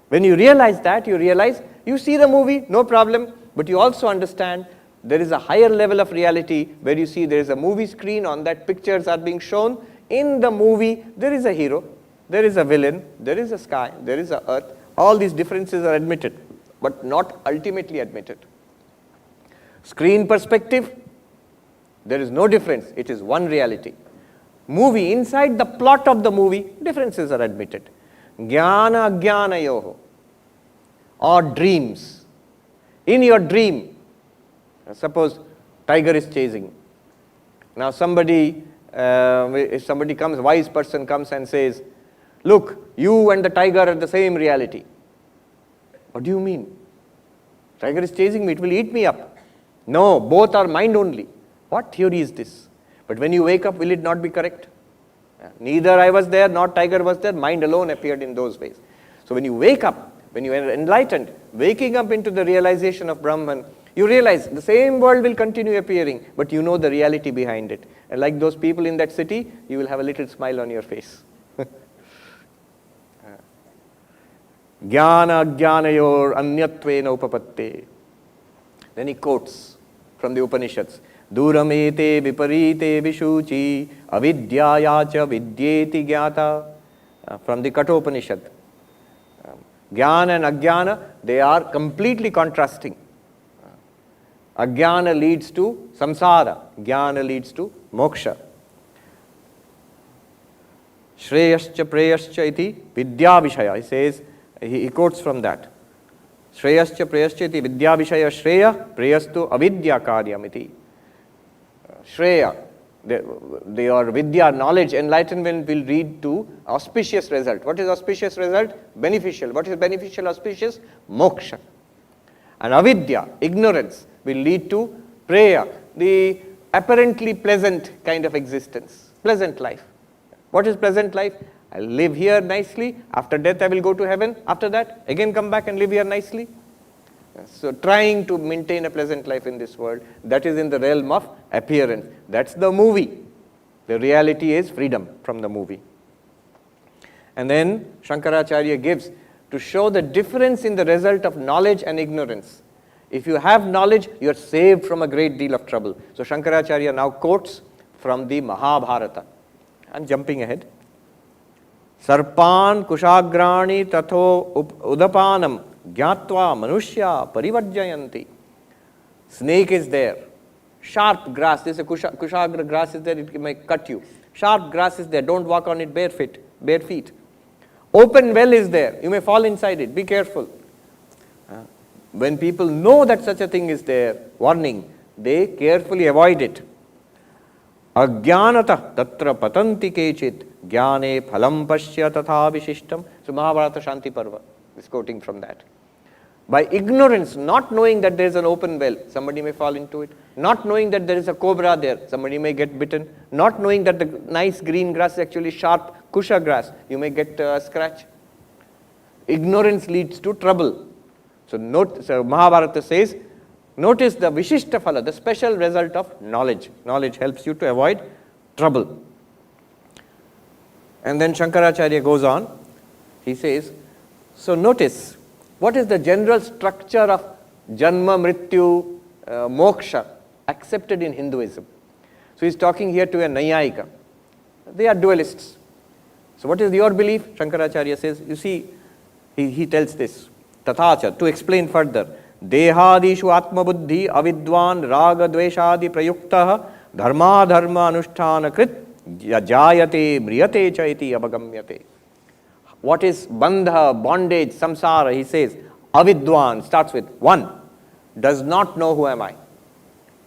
When you realize that, you see the movie, no problem, but you also understand there is a higher level of reality where you see there is a movie screen, on that pictures are being shown. In the movie, there is a hero, there is a villain, there is a sky, there is a earth. All these differences are admitted, but not ultimately admitted. Screen perspective, there is no difference. It is one reality. Movie, inside the plot of the movie, differences are admitted. Jnana ajnanayoho, or dreams. In your dream, suppose tiger is chasing. Now if somebody comes, wise person comes and says, look, you and the tiger are the same reality. What do you mean? Tiger is chasing me, it will eat me up. No, both are mind only. What theory is this? But when you wake up, will it not be correct? Neither I was there, nor tiger was there, mind alone appeared in those ways. So when you wake up, when you are enlightened, waking up into the realization of Brahman, you realize the same world will continue appearing, but you know the reality behind it. And like those people in that city, you will have a little smile on your face. Jnana ajnanayor anyatvena upapatte. Then he quotes from the Upanishads. Duramete viparite vishuchi avidyayacha vidyeti jnata. From the Kathopanishad. Jnana and ajnana, they are completely contrasting. Ajnana leads to samsara, jnana leads to moksha. Shreyascha preyascha iti vidya vishaya. He says, he quotes from that. Shreyascha preyascha iti vidya vishaya shreya preyastu avidya karyam iti. Shreya, your vidya, knowledge, enlightenment will lead to auspicious result. What is auspicious result? Beneficial. What is beneficial, auspicious? Moksha. And avidya, ignorance, will lead to preya, the apparently pleasant kind of existence, pleasant life. What is pleasant life? I'll live here nicely, after death I will go to heaven, after that again come back and live here nicely. So trying to maintain a pleasant life in this world, that is in the realm of appearance. That's the movie. The reality is freedom from the movie. And then Shankaracharya gives, to show the difference in the result of knowledge and ignorance. If you have knowledge, you are saved from a great deal of trouble. So Shankaracharya now quotes from the Mahabharata. I'm jumping ahead. Sarpan kushagrani tatho udapanam gyatva manushya parivarjayanti. Snake is there. Sharp grass. This is a kushagra grass is there, it may cut you. Sharp grass is there. Don't walk on it bare feet. Open well is there. You may fall inside it. Be careful. When people know that such a thing is there, warning, they carefully avoid it. Ajnanata tatra patanti kechit jnane phalam pasya tatha vishishtam. So Mahabharata Shanti Parva is quoting from that. By ignorance, not knowing that there is an open well, somebody may fall into it. Not knowing that there is a cobra there, somebody may get bitten. Not knowing that the nice green grass is actually sharp kusha grass, you may get a scratch. Ignorance leads to trouble. So Mahabharata says, notice the Vishishta Phala, the special result of knowledge. Knowledge helps you to avoid trouble. And then Shankaracharya goes on. He says, so notice, what is the general structure of Janma, Mrityu, Moksha accepted in Hinduism? So he's talking here to a Nayayika. They are dualists. So what is your belief? Shankaracharya says, you see, he tells this. Tathacha, to explain further, Dehadishu Atma Buddhi Avidwan Raga Dveshadi Prayuktaha Dharma Dharma Anushtana Krit Jayate Mriyate Chaiti Abagamyate. What is bandha, bondage, samsara? He says, Avidwan starts with one, does not know who am I.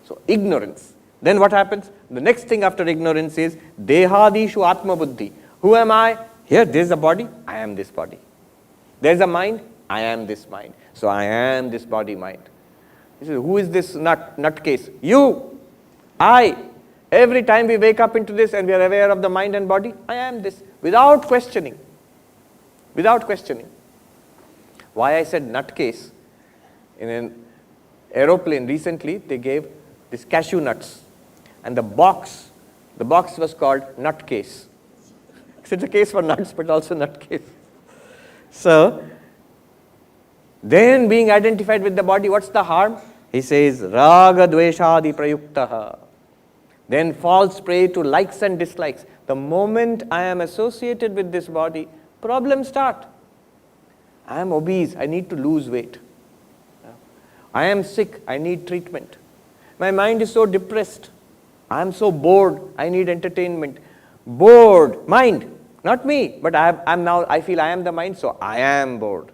So ignorance. Then what happens? The next thing after ignorance is dehadishu atma buddhi. Who am I? Here, there is a body, I am this body. There is a mind, I am this mind. So I am this body mind. Who is this nutcase? You, I. Every time we wake up into this and we are aware of the mind and body, I am this, without questioning. Without questioning. Why I said nutcase? In an aeroplane recently, they gave these cashew nuts. And the box was called nutcase. It's a case for nuts, but also nutcase. So, then being identified with the body, what's the harm? He says, raga dveshadi prayuktaha. Then falls prey to likes and dislikes. The moment I am associated with this body, problems start. I am obese, I need to lose weight. I am sick, I need treatment. My mind is so depressed. I am so bored, I need entertainment. Bored, mind, not me, but I feel I am the mind, so I am bored.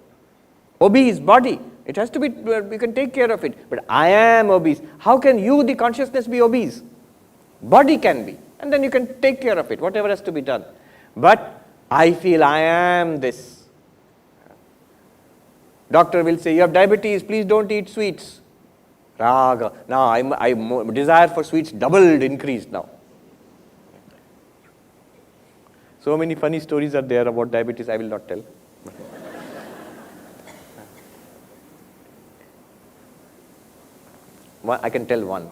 Obese, body, it has to be, we can take care of it, but I am obese. How can you, the consciousness, be obese? Body can be, and then you can take care of it, whatever has to be done. But I feel I am this. Doctor will say, you have diabetes, please don't eat sweets. Raga. Now my desire for sweets doubled, increased now. So many funny stories are there about diabetes, I will not tell. I can tell one.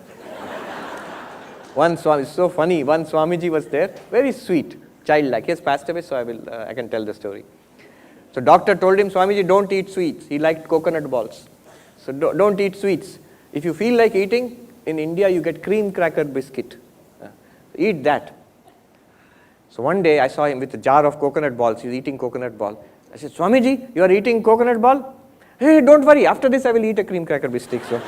One Swami, it's so funny, one Swamiji was there, very sweet, childlike. He has passed away, so I can tell the story. So doctor told him, Swamiji, don't eat sweets. He liked coconut balls. So don't eat sweets. If you feel like eating, in India you get cream cracker biscuit. Eat that. So one day I saw him with a jar of coconut balls. He's eating coconut ball. I said, Swamiji, you are eating coconut ball? Hey, don't worry. After this I will eat a cream cracker biscuit. So,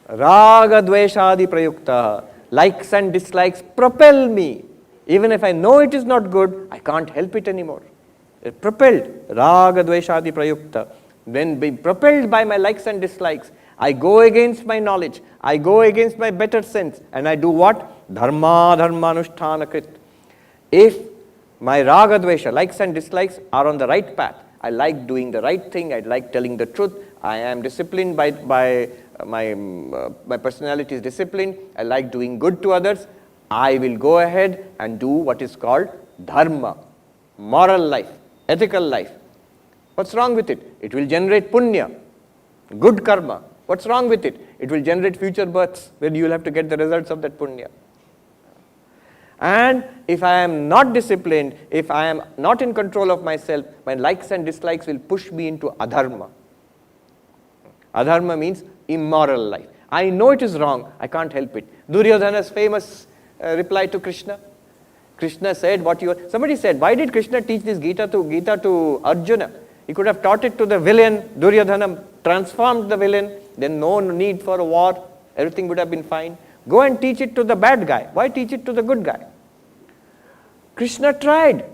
raga dveshadi prayukta. Likes and dislikes propel me. Even if I know it is not good, I can't help it anymore. It propelled. Raga dveshadi prayukta. When being propelled by my likes and dislikes, I go against my knowledge. I go against my better sense. And I do what? Dharma anushthanakrit. If my raga dvesha, likes and dislikes, are on the right path, I like doing the right thing, I like telling the truth, I am disciplined by my personality is disciplined, I like doing good to others, I will go ahead and do what is called dharma, moral life, ethical life. What's wrong with it? It will generate punya, good karma. What's wrong with it? It will generate future births where you will have to get the results of that punya. And if I am not disciplined, if I am not in control of myself, my likes and dislikes will push me into adharma. Adharma means immoral life. I know it is wrong, I can't help it. Duryodhana's famous reply to Krishna. Krishna said, somebody said, why did Krishna teach this Gita to Arjuna? He could have taught it to the villain, Duryodhana, transformed the villain, then no need for a war, everything would have been fine. Go and teach it to the bad guy. Why teach it to the good guy? Krishna tried.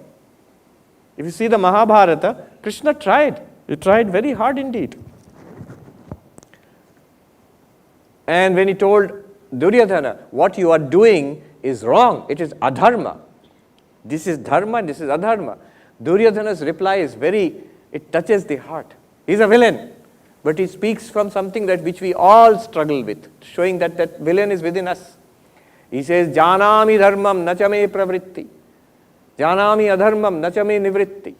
If you see the Mahabharata, Krishna tried. He tried very hard indeed. And when he told Duryodhana, what you are doing is wrong, it is adharma. This is dharma, this is adharma. Duryodhana's reply is it touches the heart. He's a villain, but he speaks from something which we all struggle with, showing that villain is within us. He says, Janami dharmam nachame pravritti, Janami adharmam nachame nivritti,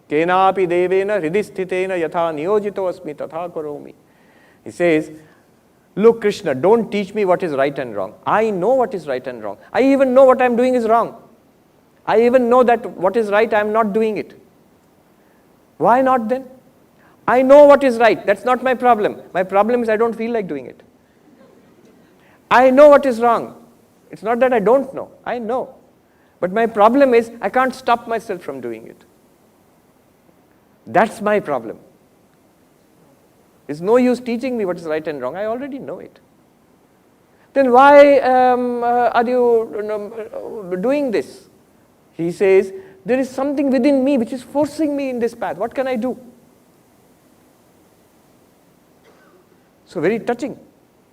Kenapi devena hridisthitena yatha niyojito asmi tatha karomi. He says, look Krishna, don't teach me what is right and wrong. I know what is right and wrong. I even know what I am doing is wrong. I even know that what is right, I am not doing it. Why not then? I know what is right. That's not my problem. My problem is I don't feel like doing it. I know what is wrong. It's not that I don't know. I know. But my problem is I can't stop myself from doing it. That's my problem. It's no use teaching me what is right and wrong. I already know it. Then why are you doing this? He says, there is something within me which is forcing me in this path. What can I do? So very touching.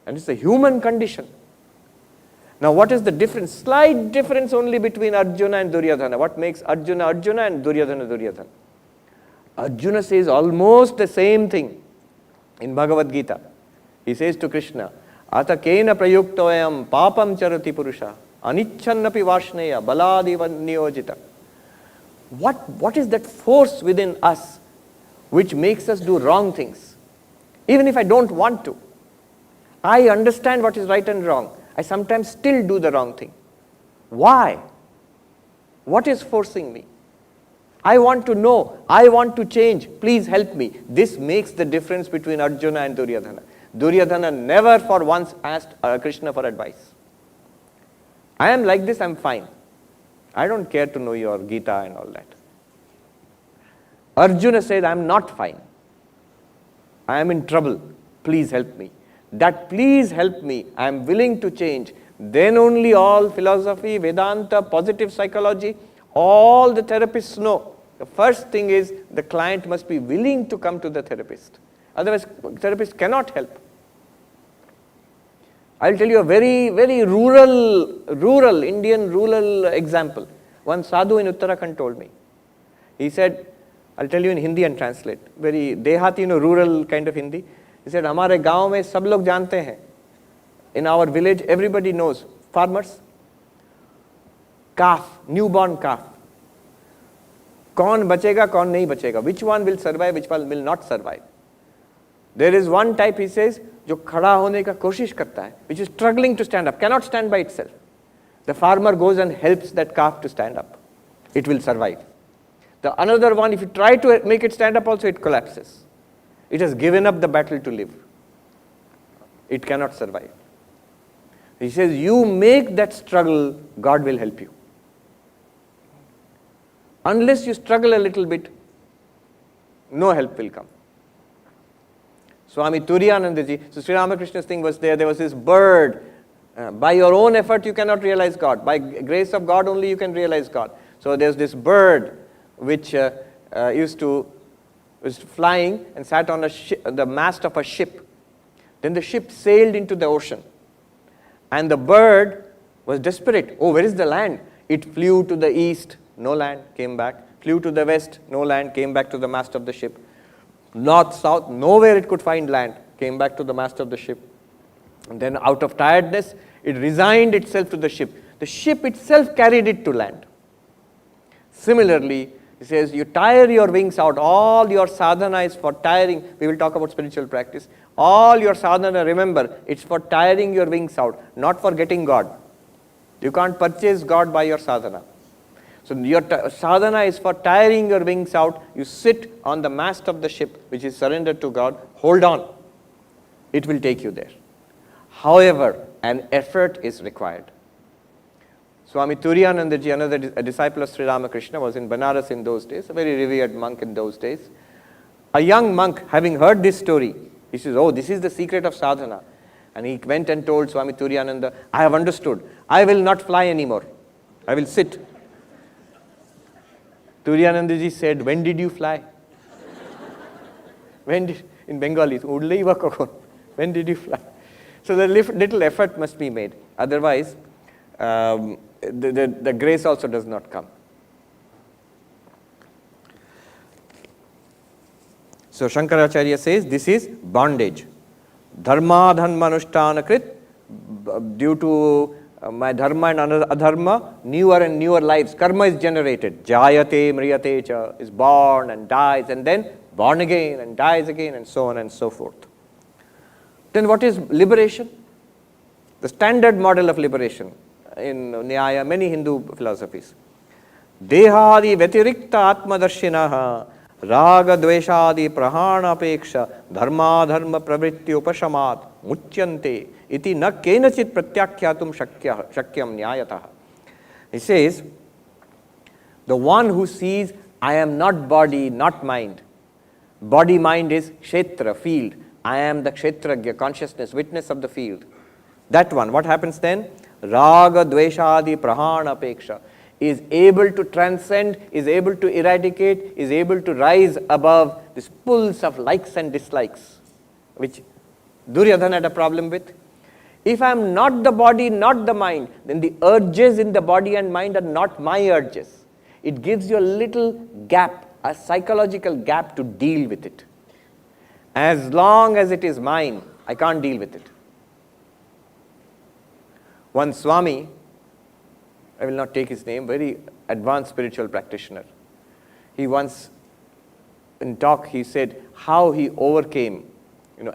And it's a human condition. Now what is the difference? Slight difference only between Arjuna and Duryodhana. What makes Arjuna Arjuna and Duryodhana Duryodhana? Arjuna says almost the same thing in Bhagavad Gita. He says to Krishna, Ata kena prayuktoyam papam charati purusha anichannapi vashneya baladiva niyojita. What is that force within us which makes us do wrong things? Even if I don't want to. I understand what is right and wrong. I sometimes still do the wrong thing. Why? What is forcing me? I want to know. I want to change. Please help me. This makes the difference between Arjuna and Duryodhana. Duryodhana never for once asked Krishna for advice. I am like this, I am fine. I don't care to know your Gita and all that. Arjuna said, I am not fine. I am in trouble. Please help me. That please help me, I am willing to change. Then only all philosophy, Vedanta, positive psychology, all the therapists know. The first thing is the client must be willing to come to the therapist. Otherwise, therapist cannot help. I'll tell you a very, very rural, Indian rural example. One sadhu in Uttarakhand told me. He said, I'll tell you in Hindi and translate. Very dehati, rural kind of Hindi. He said, हमारे गांव में सब लोग जानते हैं. In our village, everybody knows. Farmers, calf, newborn calf. कौन बचेगा, कौन नहीं बचेगा. Which one will survive, which one will not survive. There is one type, he says, जो खड़ा होने का कोशिश करता है, which is struggling to stand up, cannot stand by itself. The farmer goes and helps that calf to stand up. It will survive. The another one, if you try to make it stand up also, it collapses. It has given up the battle to live. It cannot survive. He says, you make that struggle, God will help you. Unless you struggle a little bit, no help will come. Swami Turiyanandaji, so Sri Ramakrishna's thing was there was this bird. By your own effort you cannot realize God. By grace of God only you can realize God. So there's this bird which was flying and sat on the mast of a ship. Then the ship sailed into the ocean. And the bird was desperate. Oh, where is the land? It flew to the east, no land, came back. Flew to the west, no land, came back to the mast of the ship. North, south, nowhere it could find land, came back to the mast of the ship. And then out of tiredness, it resigned itself to the ship. The ship itself carried it to land. Similarly, he says, you tire your wings out. All your sadhana is for tiring. We will talk about spiritual practice. All your sadhana, remember, it's for tiring your wings out, not for getting God. You can't purchase God by your sadhana. So your sadhana is for tiring your wings out. You sit on the mast of the ship, which is surrendered to God. Hold on. It will take you there. However, an effort is required. Swami Turiyanandaji, a disciple of Sri Ramakrishna, was in Banaras in those days, a very revered monk in those days. A young monk, having heard this story, he says, oh, this is the secret of sadhana. And he went and told Swami Turiyananda, I have understood. I will not fly anymore. I will sit. Turiyanandaji said, when did you fly? In Bengali, when did you fly? So the little effort must be made. Otherwise, the grace also does not come. So Shankaracharya says this is bondage. Dharma dharma anushtana krit, due to my dharma and adharma, newer and newer lives. Karma is generated. Jayate mriyate cha, is born and dies, and then born again and dies again, and so on and so forth. Then what is liberation? The standard model of liberation in Nyaya, many Hindu philosophies. Dehadi vetirikta atmadarshinaha raga dveshadi prahana apeksha dharma dharma pravritti upashamat muchyante iti na kenachit pratyakyatum shakyam nyayataha. He says, the one who sees, I am not body, not mind. Body, mind is kshetra, field. I am the kshetragya, consciousness, witness of the field. That one, what happens then? Raga, dveshadi, prahana, apeksha. Is able to transcend, is able to eradicate, is able to rise above these pulls of likes and dislikes, which Duryodhana had a problem with. If I am not the body, not the mind, then the urges in the body and mind are not my urges. It gives you a little gap, a psychological gap to deal with it. As long as it is mine, I can't deal with it. One Swami, I will not take his name, very advanced spiritual practitioner. He once, in talk, he said how he overcame,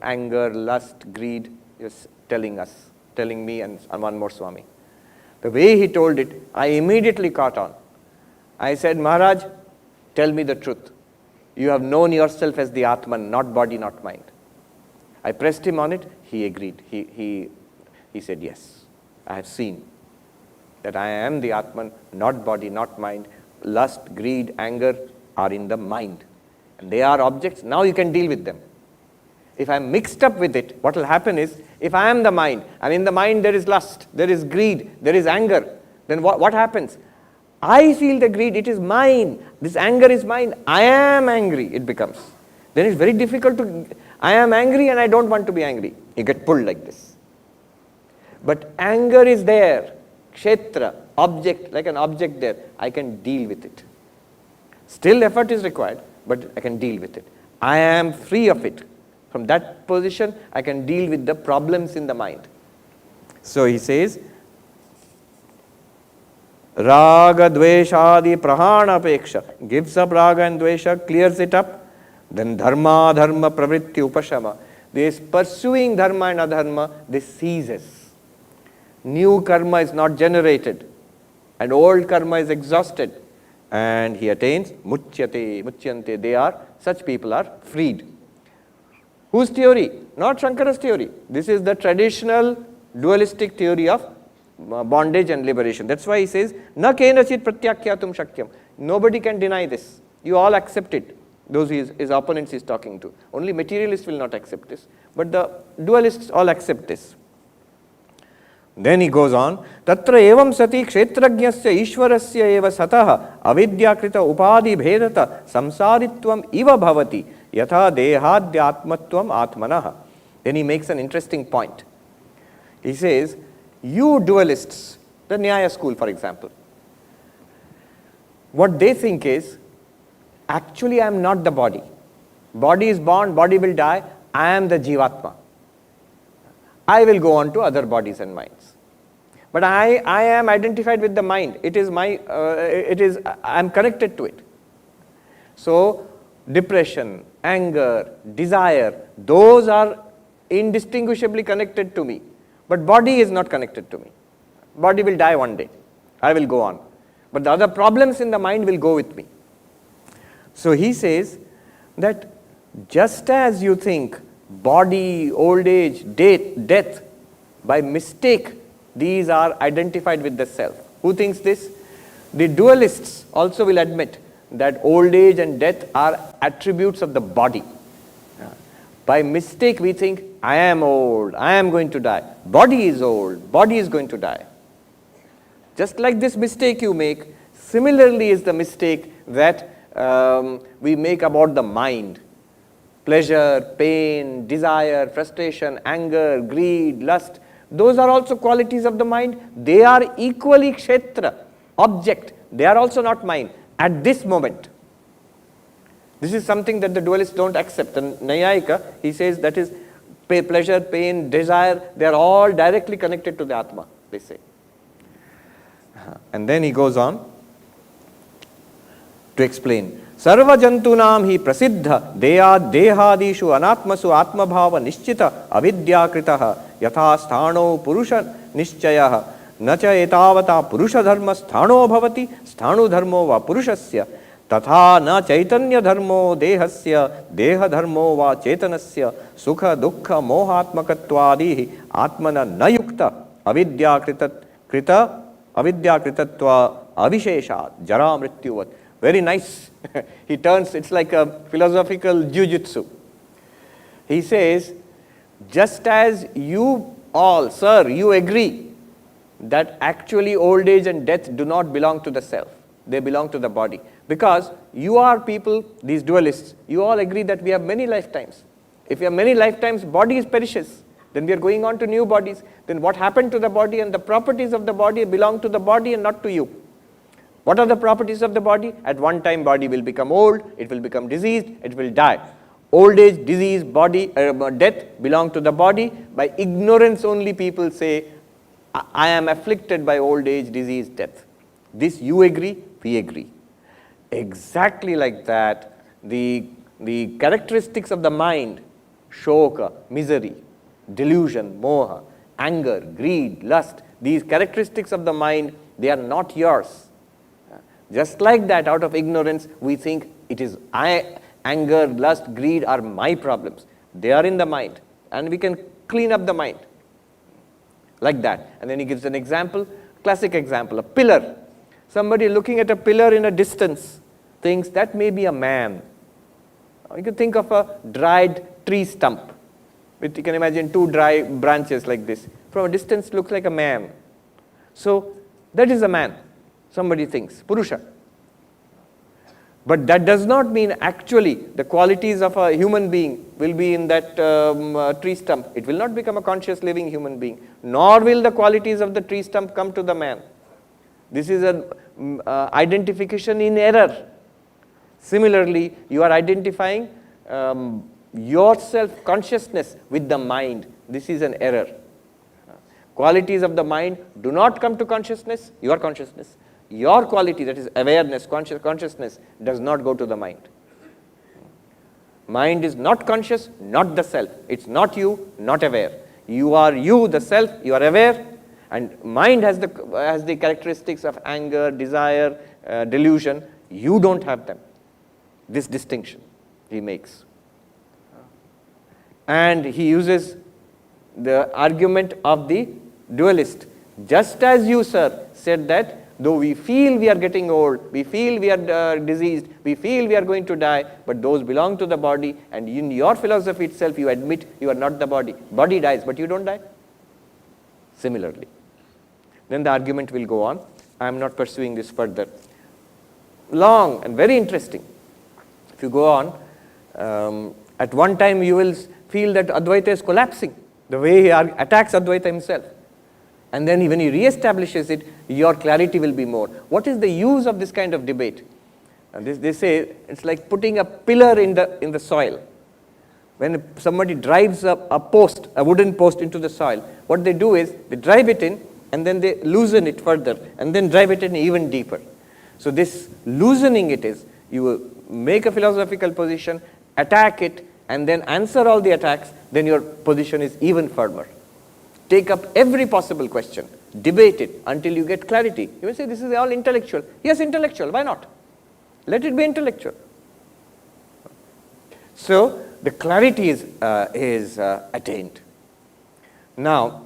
anger, lust, greed. He was telling me and one more Swami. The way he told it, I immediately caught on. I said, Maharaj, tell me the truth. You have known yourself as the Atman, not body, not mind. I pressed him on it. He agreed. He said, yes, I have seen that I am the Atman, not body, not mind. Lust, greed, anger are in the mind. And they are objects. Now you can deal with them. If I am mixed up with it, what will happen is, if I am the mind, and in the mind there is lust, there is greed, there is anger, then what happens? I feel the greed, it is mine. This anger is mine. I am angry, it becomes. Then it's very difficult I am angry and I don't want to be angry. You get pulled like this. But anger is there, kshetra, object, like an object there. I can deal with it. Still effort is required, but I can deal with it. I am free of it. From that position, I can deal with the problems in the mind. So he says, Raga, Dveshadi, Prahana, Apeksha. Gives up Raga and Dvesha, clears it up. Then Dharma, Dharma, Pravritti, Upashama. This pursuing Dharma and Adharma, this ceases. New karma is not generated. And old karma is exhausted. And he attains Muchyate, Muchyante. Such people are freed. Whose theory? Not Shankara's theory. This is the traditional dualistic theory of bondage and liberation. That's why he says, Na kenachit pratyakyatum shakyam. Nobody can deny this. You all accept it. Those his opponents is talking to. Only materialists will not accept this. But the dualists all accept this. Then he goes on, Tatra evam sati kshetrajnasya ishwarasya eva satah avidyakrita upadi bhedata samsaritvam iva bhavati yatha dehadhyatmatvam atmanah. Then he makes an interesting point. He says, you dualists, the Nyaya school for example, what they think is, actually I am not the body. Body is born, body will die, I am the Jivatma. I will go on to other bodies and minds. But I am identified with the mind. It is I am connected to it. So, depression, anger, desire, those are indistinguishably connected to me. But body is not connected to me. Body will die one day. I will go on. But the other problems in the mind will go with me. So he says that just as you think body, old age, death, by mistake, these are identified with the self. Who thinks this? The dualists also will admit that old age and death are attributes of the body. By mistake, we think, I am old, I am going to die. Body is old, body is going to die. Just like this mistake you make, similarly is the mistake that we make about the mind. Pleasure, pain, desire, frustration, anger, greed, lust, those are also qualities of the mind. They are equally kshetra, object. They are also not mine at this moment. This is something that the dualists don't accept. And Nayayika, he says that is pleasure, pain, desire, they are all directly connected to the Atma, they say. And then he goes on to explain. Sarva jantunam hi prasiddha dehadishu anatmasu atmabhava nischita avidyakritaha yatha sthano purusha nischayah nacha etavata purusha dharma sthano bhavati sthanu dharmo va purushasya tatha na chaitanya dharmo dehasya deha dharmo va chetanasya sukha dukkha mohatmakattvadihi atmana na yukta avidyakritattva avisheshat jara mrityuvat. Very nice. He turns, it's like a philosophical jujitsu. He says, just as you all, sir, you agree that actually old age and death do not belong to the self. They belong to the body. Because you are people, these dualists, you all agree that we have many lifetimes. If we have many lifetimes, body is perishes. Then we are going on to new bodies. Then what happened to the body and the properties of the body belong to the body and not to you. What are the properties of the body? At one time, body will become old, it will become diseased, it will die. Old age, disease, body, death belong to the body. By ignorance only people say, I am afflicted by old age, disease, death. This you agree, we agree. Exactly like that, the characteristics of the mind, shoka, misery, delusion, moha, anger, greed, lust, these characteristics of the mind, they are not yours. Just like that, out of ignorance, we think it is anger, lust, greed are my problems. They are in the mind, and we can clean up the mind. Like that. And then he gives an example, classic example, a pillar. Somebody looking at a pillar in a distance thinks that may be a man. You can think of a dried tree stump. You can imagine two dry branches like this. From a distance, looks like a man. So that is a man, somebody thinks, Purusha. But that does not mean actually the qualities of a human being will be in that tree stump. It will not become a conscious living human being, nor will the qualities of the tree stump come to the man. This is an identification in error. Similarly, you are identifying your self-consciousness with the mind. This is an error. Qualities of the mind do not come to consciousness, your consciousness. Your quality, that is awareness, consciousness, does not go to the mind. Mind is not conscious, not the self. It's not you, not aware. You are you, the self, you are aware, and mind has the characteristics of anger, desire, delusion. You don't have them. This distinction he makes. And he uses the argument of the dualist. Just as you, sir, said that though we feel we are getting old, we feel we are diseased, we feel we are going to die, but those belong to the body, and in your philosophy itself you admit you are not the body. Body dies, but you don't die. Similarly. Then the argument will go on. I am not pursuing this further. Long and very interesting. If you go on, at one time you will feel that Advaita is collapsing, the way he attacks Advaita himself. And then when he reestablishes it, your clarity will be more. What is the use of this kind of debate? They say it's like putting a pillar in the soil. When somebody drives a post, a wooden post into the soil, what they do is they drive it in and then they loosen it further and then drive it in even deeper. So this loosening it is, you will make a philosophical position, attack it, and then answer all the attacks, then your position is even firmer. Take up every possible question, debate it until you get clarity. You will say, this is all intellectual. Yes, intellectual, why not? Let it be intellectual. So, the clarity is attained. Now,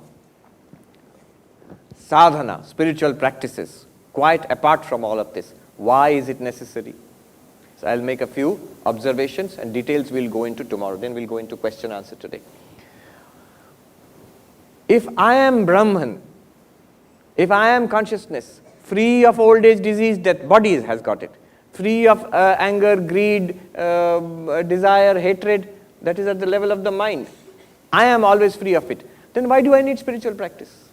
sadhana, spiritual practices, quite apart from all of this. Why is it necessary? So, I will make a few observations and details we will go into tomorrow. Then we will go into question answer today. If I am Brahman, if I am consciousness, free of old age, disease, death, body has got it, free of anger, greed, desire, hatred, that is at the level of the mind. I am always free of it. Then why do I need spiritual practice?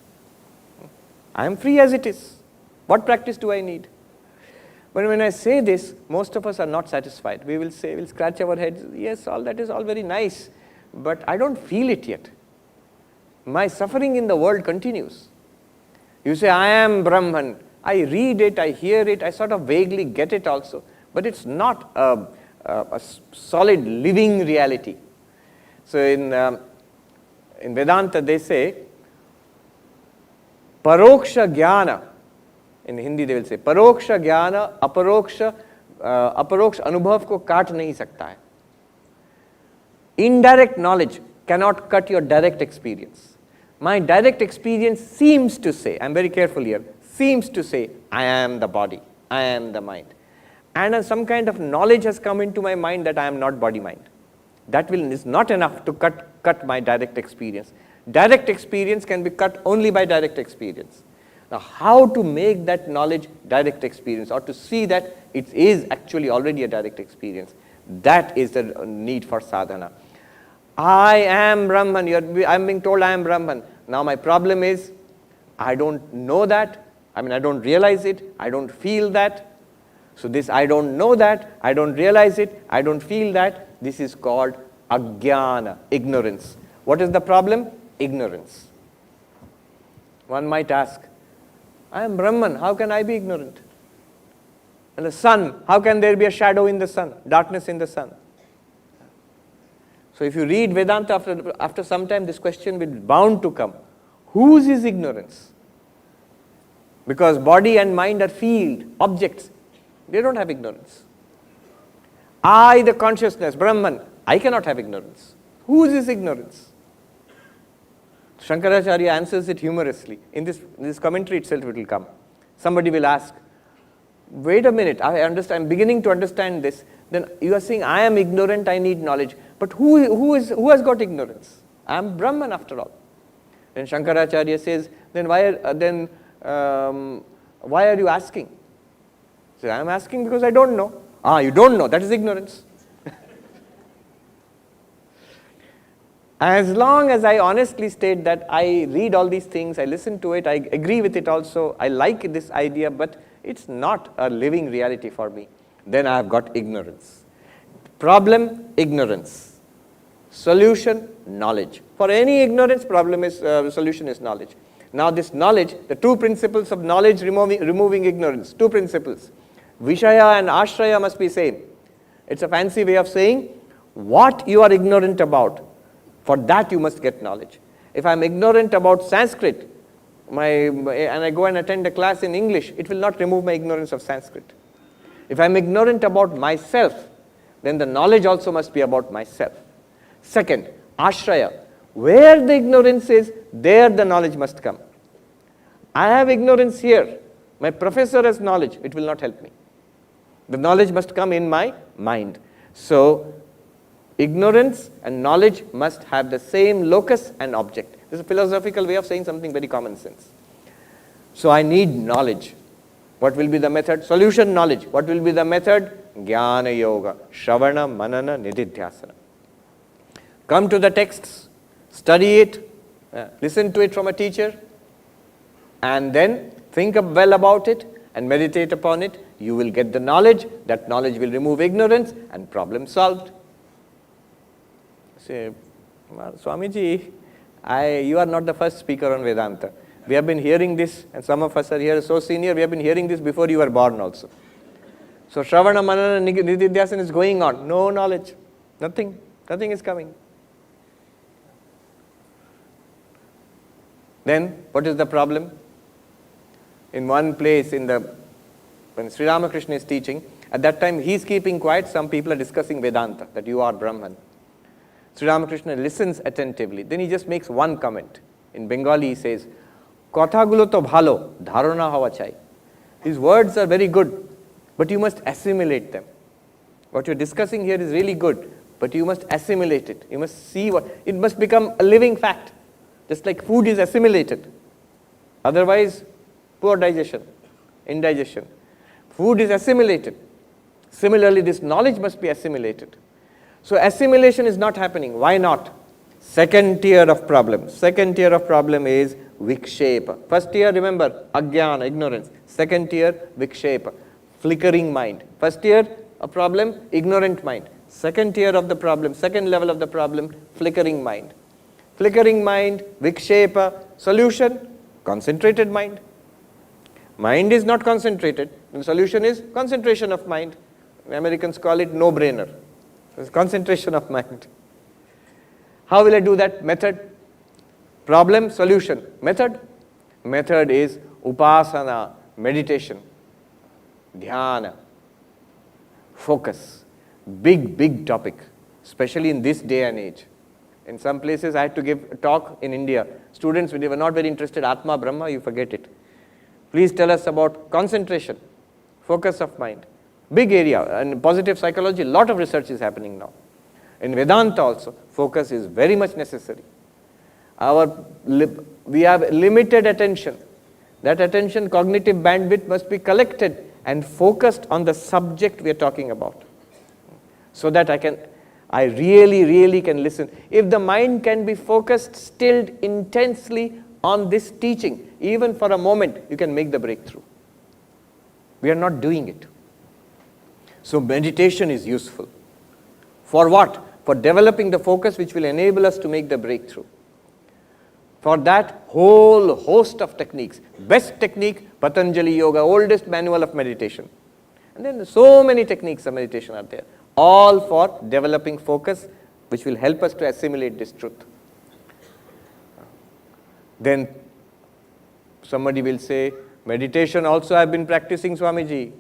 I am free as it is. What practice do I need? But when I say this, most of us are not satisfied. We will say, we'll scratch our heads, yes, all that is all very nice, but I don't feel it yet. My suffering in the world continues. You say, I am Brahman. I read it, I hear it, I sort of vaguely get it also. But it's not a solid living reality. So in Vedanta they say, Paroksha Jnana. In Hindi they will say, Paroksha Jnana, Aparoksha Anubhav ko kaat nahi sakta hai. Indirect knowledge cannot cut your direct experience. My direct experience seems to say, I am very careful here, seems to say, I am the body, I am the mind. And some kind of knowledge has come into my mind that I am not body-mind. That is not enough to cut my direct experience. Direct experience can be cut only by direct experience. Now, how to make that knowledge direct experience, or to see that it is actually already a direct experience, that is the need for sadhana. I am Brahman. I'm being told I am Brahman. Now my problem is, I don't know that. I don't realize it. I don't feel that. So this I don't know that, I don't realize it, I don't feel that, this is called ajnana, ignorance. What is the problem? Ignorance. One might ask, I am Brahman, how can I be ignorant? And the sun, how can there be a shadow in the sun, darkness in the sun? So if you read Vedanta after some time, this question will be bound to come. Whose is ignorance? Because body and mind are field, objects. They don't have ignorance. I, the consciousness, Brahman, I cannot have ignorance. Whose is ignorance? Shankaracharya answers it humorously. In this commentary itself it will come. Somebody will ask, wait a minute, I'm beginning to understand this. Then you are saying, I am ignorant, I need knowledge. But who has got ignorance? I am Brahman after all. Then Shankaracharya says, then why are you asking? So I am asking because I don't know. You don't know, that is ignorance. As long as I honestly state that I read all these things, I listen to it, I agree with it also, I like this idea, but it's not a living reality for me, then I have got ignorance. Problem, ignorance. Solution, knowledge. For any ignorance, solution is knowledge. Now this knowledge, the two principles of knowledge removing ignorance, two principles. Vishaya and Ashraya must be same. It's a fancy way of saying what you are ignorant about. For that you must get knowledge. If I am ignorant about Sanskrit and I go and attend a class in English, it will not remove my ignorance of Sanskrit. If I am ignorant about myself, then the knowledge also must be about myself. Second, Ashraya. Where the ignorance is, there the knowledge must come. I have ignorance here. My professor has knowledge. It will not help me. The knowledge must come in my mind. So, ignorance and knowledge must have the same locus and object. This is a philosophical way of saying something very common sense. So, I need knowledge. What will be the method? Solution, knowledge. What will be the method? Jnana yoga. Shravana, manana, nididhyasana. Come to the texts, study it, listen to it from a teacher, and then think well about it and meditate upon it. You will get the knowledge. That knowledge will remove ignorance and problem solved. Say, Swamiji, you are not the first speaker on Vedanta. We have been hearing this, and some of us are here so senior, we have been hearing this before you were born also. So Shravana, Manana, Nididhyasana is going on. No knowledge. Nothing is coming. Then, what is the problem? In one place, when Sri Ramakrishna is teaching, at that time he is keeping quiet, some people are discussing Vedanta, that you are Brahman. Sri Ramakrishna listens attentively. Then he just makes one comment. In Bengali he says, Kothagulo to bhalo, dharana hawa chai. These words are very good, but you must assimilate them. What you are discussing here is really good, but you must assimilate it. You must see it must become a living fact. Just like food is assimilated. Otherwise, poor digestion, indigestion. Food is assimilated. Similarly, this knowledge must be assimilated. So assimilation is not happening. Why not? Second tier of problem. Second tier of problem is vikshepa. First tier, remember, ajnana, ignorance. Second tier, vikshepa, flickering mind. First tier of problem, ignorant mind. Second tier of the problem, second level of the problem, flickering mind. Flickering mind, vikshepa, solution, concentrated mind. Mind is not concentrated. The solution is concentration of mind. The Americans call it no-brainer. It's concentration of mind. How will I do that? Method. Problem, solution. Method. Method is upasana, meditation, dhyana, focus. Big topic, especially in this day and age. In some places I had to give a talk in India. Students, they were not very interested, Atma, Brahma, you forget it. Please tell us about concentration, focus of mind. Big area. And positive psychology, a lot of research is happening now. In Vedanta also, focus is very much necessary. We have limited attention. That attention, cognitive bandwidth must be collected and focused on the subject we are talking about. So that I really, really can listen. If the mind can be focused, stilled intensely on this teaching, even for a moment, you can make the breakthrough. We are not doing it. So meditation is useful. For what? For developing the focus which will enable us to make the breakthrough. For that, whole host of techniques. Best technique, Patanjali Yoga, oldest manual of meditation. And then so many techniques of meditation are there. All for developing focus, which will help us to assimilate this truth. Then somebody will say, meditation also I have been practicing, Swamiji.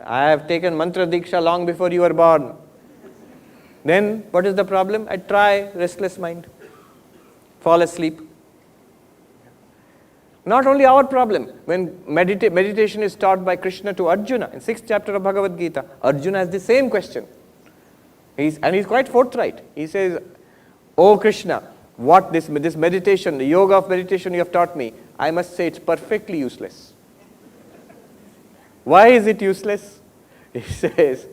I have taken mantra diksha long before you were born. Then what is the problem? I try, restless mind, fall asleep. Not only our problem. When meditation is taught by Krishna to Arjuna, in 6th chapter of Bhagavad Gita, Arjuna has the same question. He's quite forthright. He says, "Oh Krishna, what this meditation, the yoga of meditation you have taught me, I must say it's perfectly useless." Why is it useless? He says,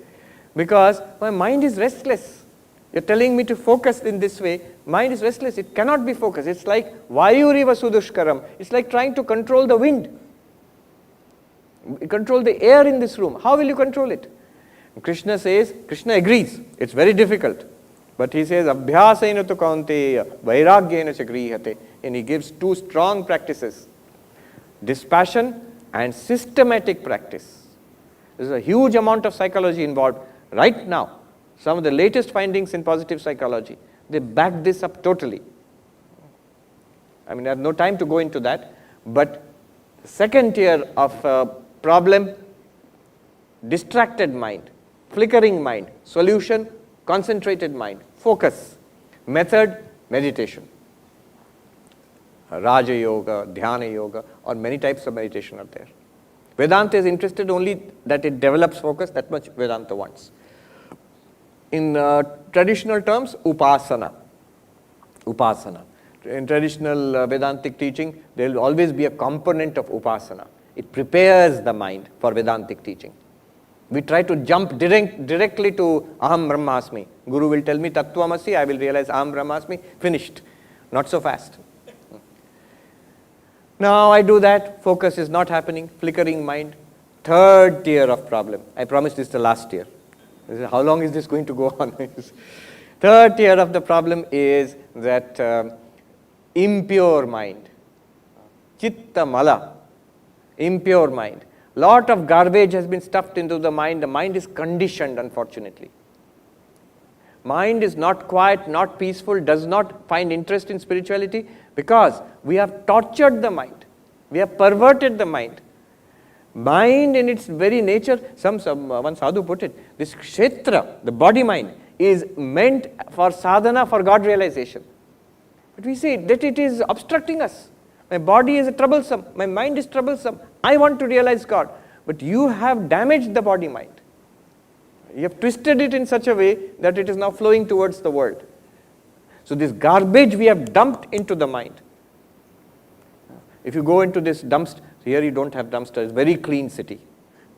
because my mind is restless. You're telling me to focus in this way. Mind is restless. It cannot be focused. It's like Vayuriva Sudushkaram. It's like trying to control the wind. Control the air in this room. How will you control it? Krishna says, Krishna agrees. It's very difficult. But he says, Abhyasaina tu kaunteya, vairagyena cha grihate. And he gives two strong practices. Dispassion and systematic practice. There's a huge amount of psychology involved right now. Some of the latest findings in positive psychology, they back this up totally. I mean, I have no time to go into that, but second tier of problem, distracted mind, flickering mind, solution, concentrated mind, focus, method, meditation. Raja Yoga, Dhyana Yoga, or many types of meditation are there. Vedanta is interested only that it develops focus, that much Vedanta wants. In traditional terms, upasana. Upasana. In traditional Vedantic teaching, there will always be a component of upasana. It prepares the mind for Vedantic teaching. We try to jump directly to Aham Brahmasmi. Guru will tell me Tattvamasi, I will realize Aham Brahmasmi, finished. Not so fast. Now I do that, focus is not happening, flickering mind. Third tier of problem. I promise this is the last tier. How long is this going to go on? Third tier of the problem is that impure mind. Chitta mala. Impure mind. Lot of garbage has been stuffed into the mind. The mind is conditioned, unfortunately. Mind is not quiet, not peaceful, does not find interest in spirituality because we have tortured the mind. We have perverted the mind. Mind in its very nature, one sadhu put it, this kshetra, the body mind, is meant for sadhana, for God realization. But we say that it is obstructing us. My body is troublesome, my mind is troublesome, I want to realize God. But you have damaged the body mind. You have twisted it in such a way that it is now flowing towards the world. So this garbage we have dumped into the mind. If you go into this dumpster, here you don't have dumpster, it's a very clean city.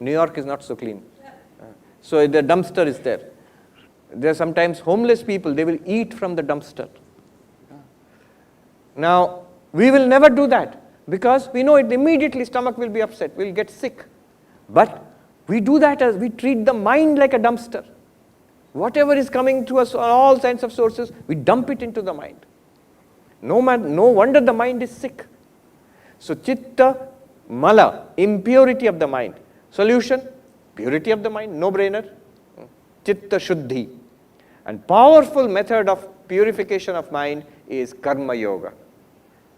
New York is not so clean. So the dumpster is there. There are sometimes homeless people, they will eat from the dumpster. Now, we will never do that because we know it immediately stomach will be upset, we'll get sick. But we do that as we treat the mind like a dumpster. Whatever is coming to us on all kinds of sources, we dump it into the mind. No wonder the mind is sick. So chitta, mala, impurity of the mind. Solution, purity of the mind, no-brainer. Chitta shuddhi. And powerful method of purification of mind is karma yoga.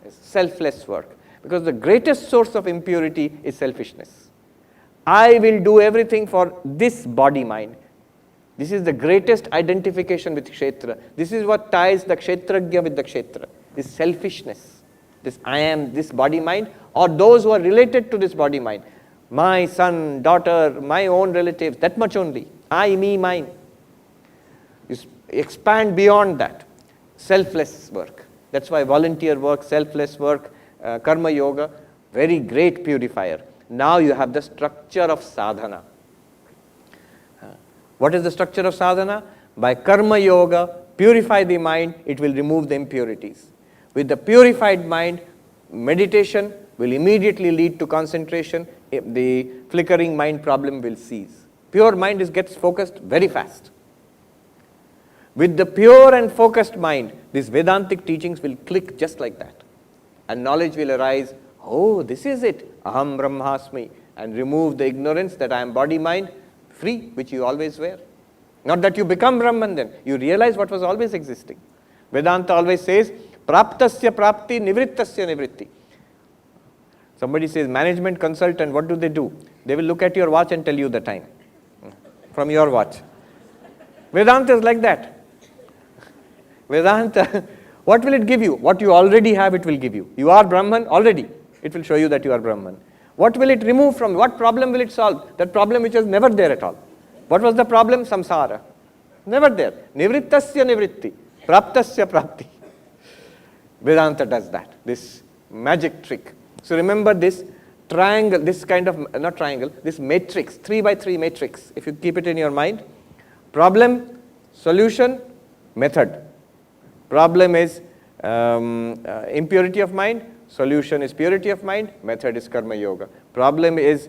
It's selfless work. Because the greatest source of impurity is selfishness. I will do everything for this body mind. This is the greatest identification with kshetra. This is what ties the kshetragya with the kshetra. This selfishness. This I am, this body mind, or those who are related to this body mind. My son, daughter, my own relatives, that much only. I, me, mine. You expand beyond that. Selfless work. That's why volunteer work, selfless work, karma yoga, very great purifier. Now you have the structure of sadhana. What is the structure of sadhana? By karma yoga, purify the mind, it will remove the impurities. With the purified mind, meditation will immediately lead to concentration. The flickering mind problem will cease. Pure mind gets focused very fast. With the pure and focused mind, these Vedantic teachings will click just like that. And knowledge will arise, oh, this is it, aham brahmasmi, and remove the ignorance that I am body-mind, free, which you always were. Not that you become Brahman then, you realize what was always existing. Vedanta always says, praptasya prapti, nivrittasya nivritti. Somebody says, management consultant, what do? They will look at your watch and tell you the time from your watch. Vedanta is like that. Vedanta, what will it give you? What you already have, it will give you. You are Brahman already. It will show you that you are Brahman. What will it remove from? What problem will it solve? That problem which was never there at all. What was the problem? Samsara. Never there. Nivrittasya nivritti. Praptasya prapti. Vedanta does that. This magic trick. So remember this triangle, this kind of, not triangle, this matrix, 3x3 matrix. If you keep it in your mind, problem, solution, method. Problem is impurity of mind, solution is purity of mind, method is karma yoga. Problem is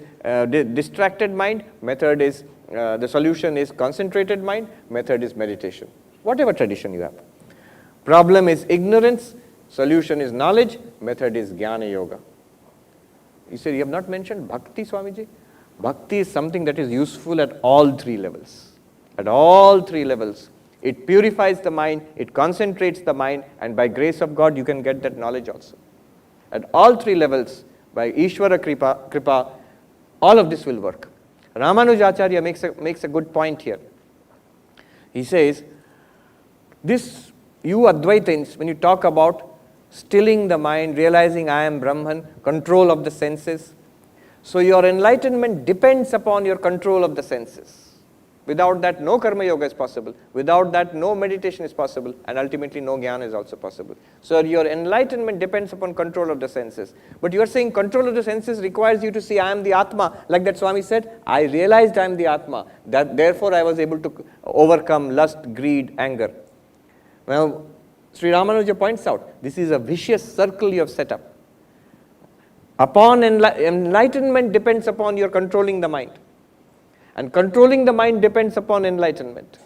distracted mind, method is, the solution is concentrated mind, method is meditation. Whatever tradition you have. Problem is ignorance, solution is knowledge, method is jnana yoga. You say, you have not mentioned bhakti, Swamiji? Bhakti is something that is useful at all three levels. At all three levels. It purifies the mind, it concentrates the mind, and by grace of God, you can get that knowledge also. At all three levels, by Ishvara Kripa, all of this will work. Ramanujacharya makes a good point here. He says, this, you Advaitins, when you talk about stilling the mind, realizing I am Brahman, control of the senses, so your enlightenment depends upon your control of the senses. Without that, no karma yoga is possible. Without that, no meditation is possible. And ultimately, no jnana is also possible. So your enlightenment depends upon control of the senses. But you are saying control of the senses requires you to see I am the Atma. Like that Swami said, I realized I am the Atma. That therefore I was able to overcome lust, greed, anger. Well, Sri Ramanuja points out, this is a vicious circle you have set up. Upon enlightenment depends upon your controlling the mind. And controlling the mind depends upon enlightenment.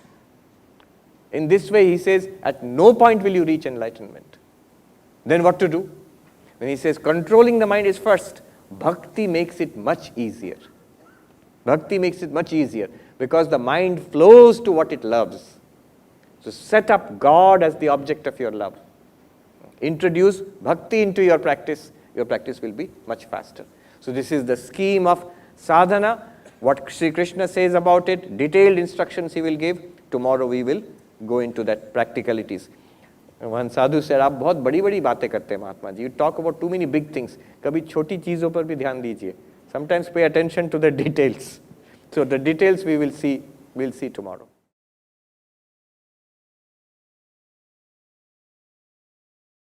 In this way, he says, at no point will you reach enlightenment. Then what to do? When he says controlling the mind is first, bhakti makes it much easier. Bhakti makes it much easier because the mind flows to what it loves. So set up God as the object of your love. Introduce bhakti into your practice will be much faster. So this is the scheme of sadhana. What Sri Krishna says about it, detailed instructions he will give. Tomorrow we will go into that practicalities. One sadhu said, आप बहुत बड़ी-बड़ी बातें करते हैं Mahatma ji. You talk about too many big things. कभी छोटी चीजों पर भी ध्यान दीजिए. Sometimes pay attention to the details. So the details we will see tomorrow.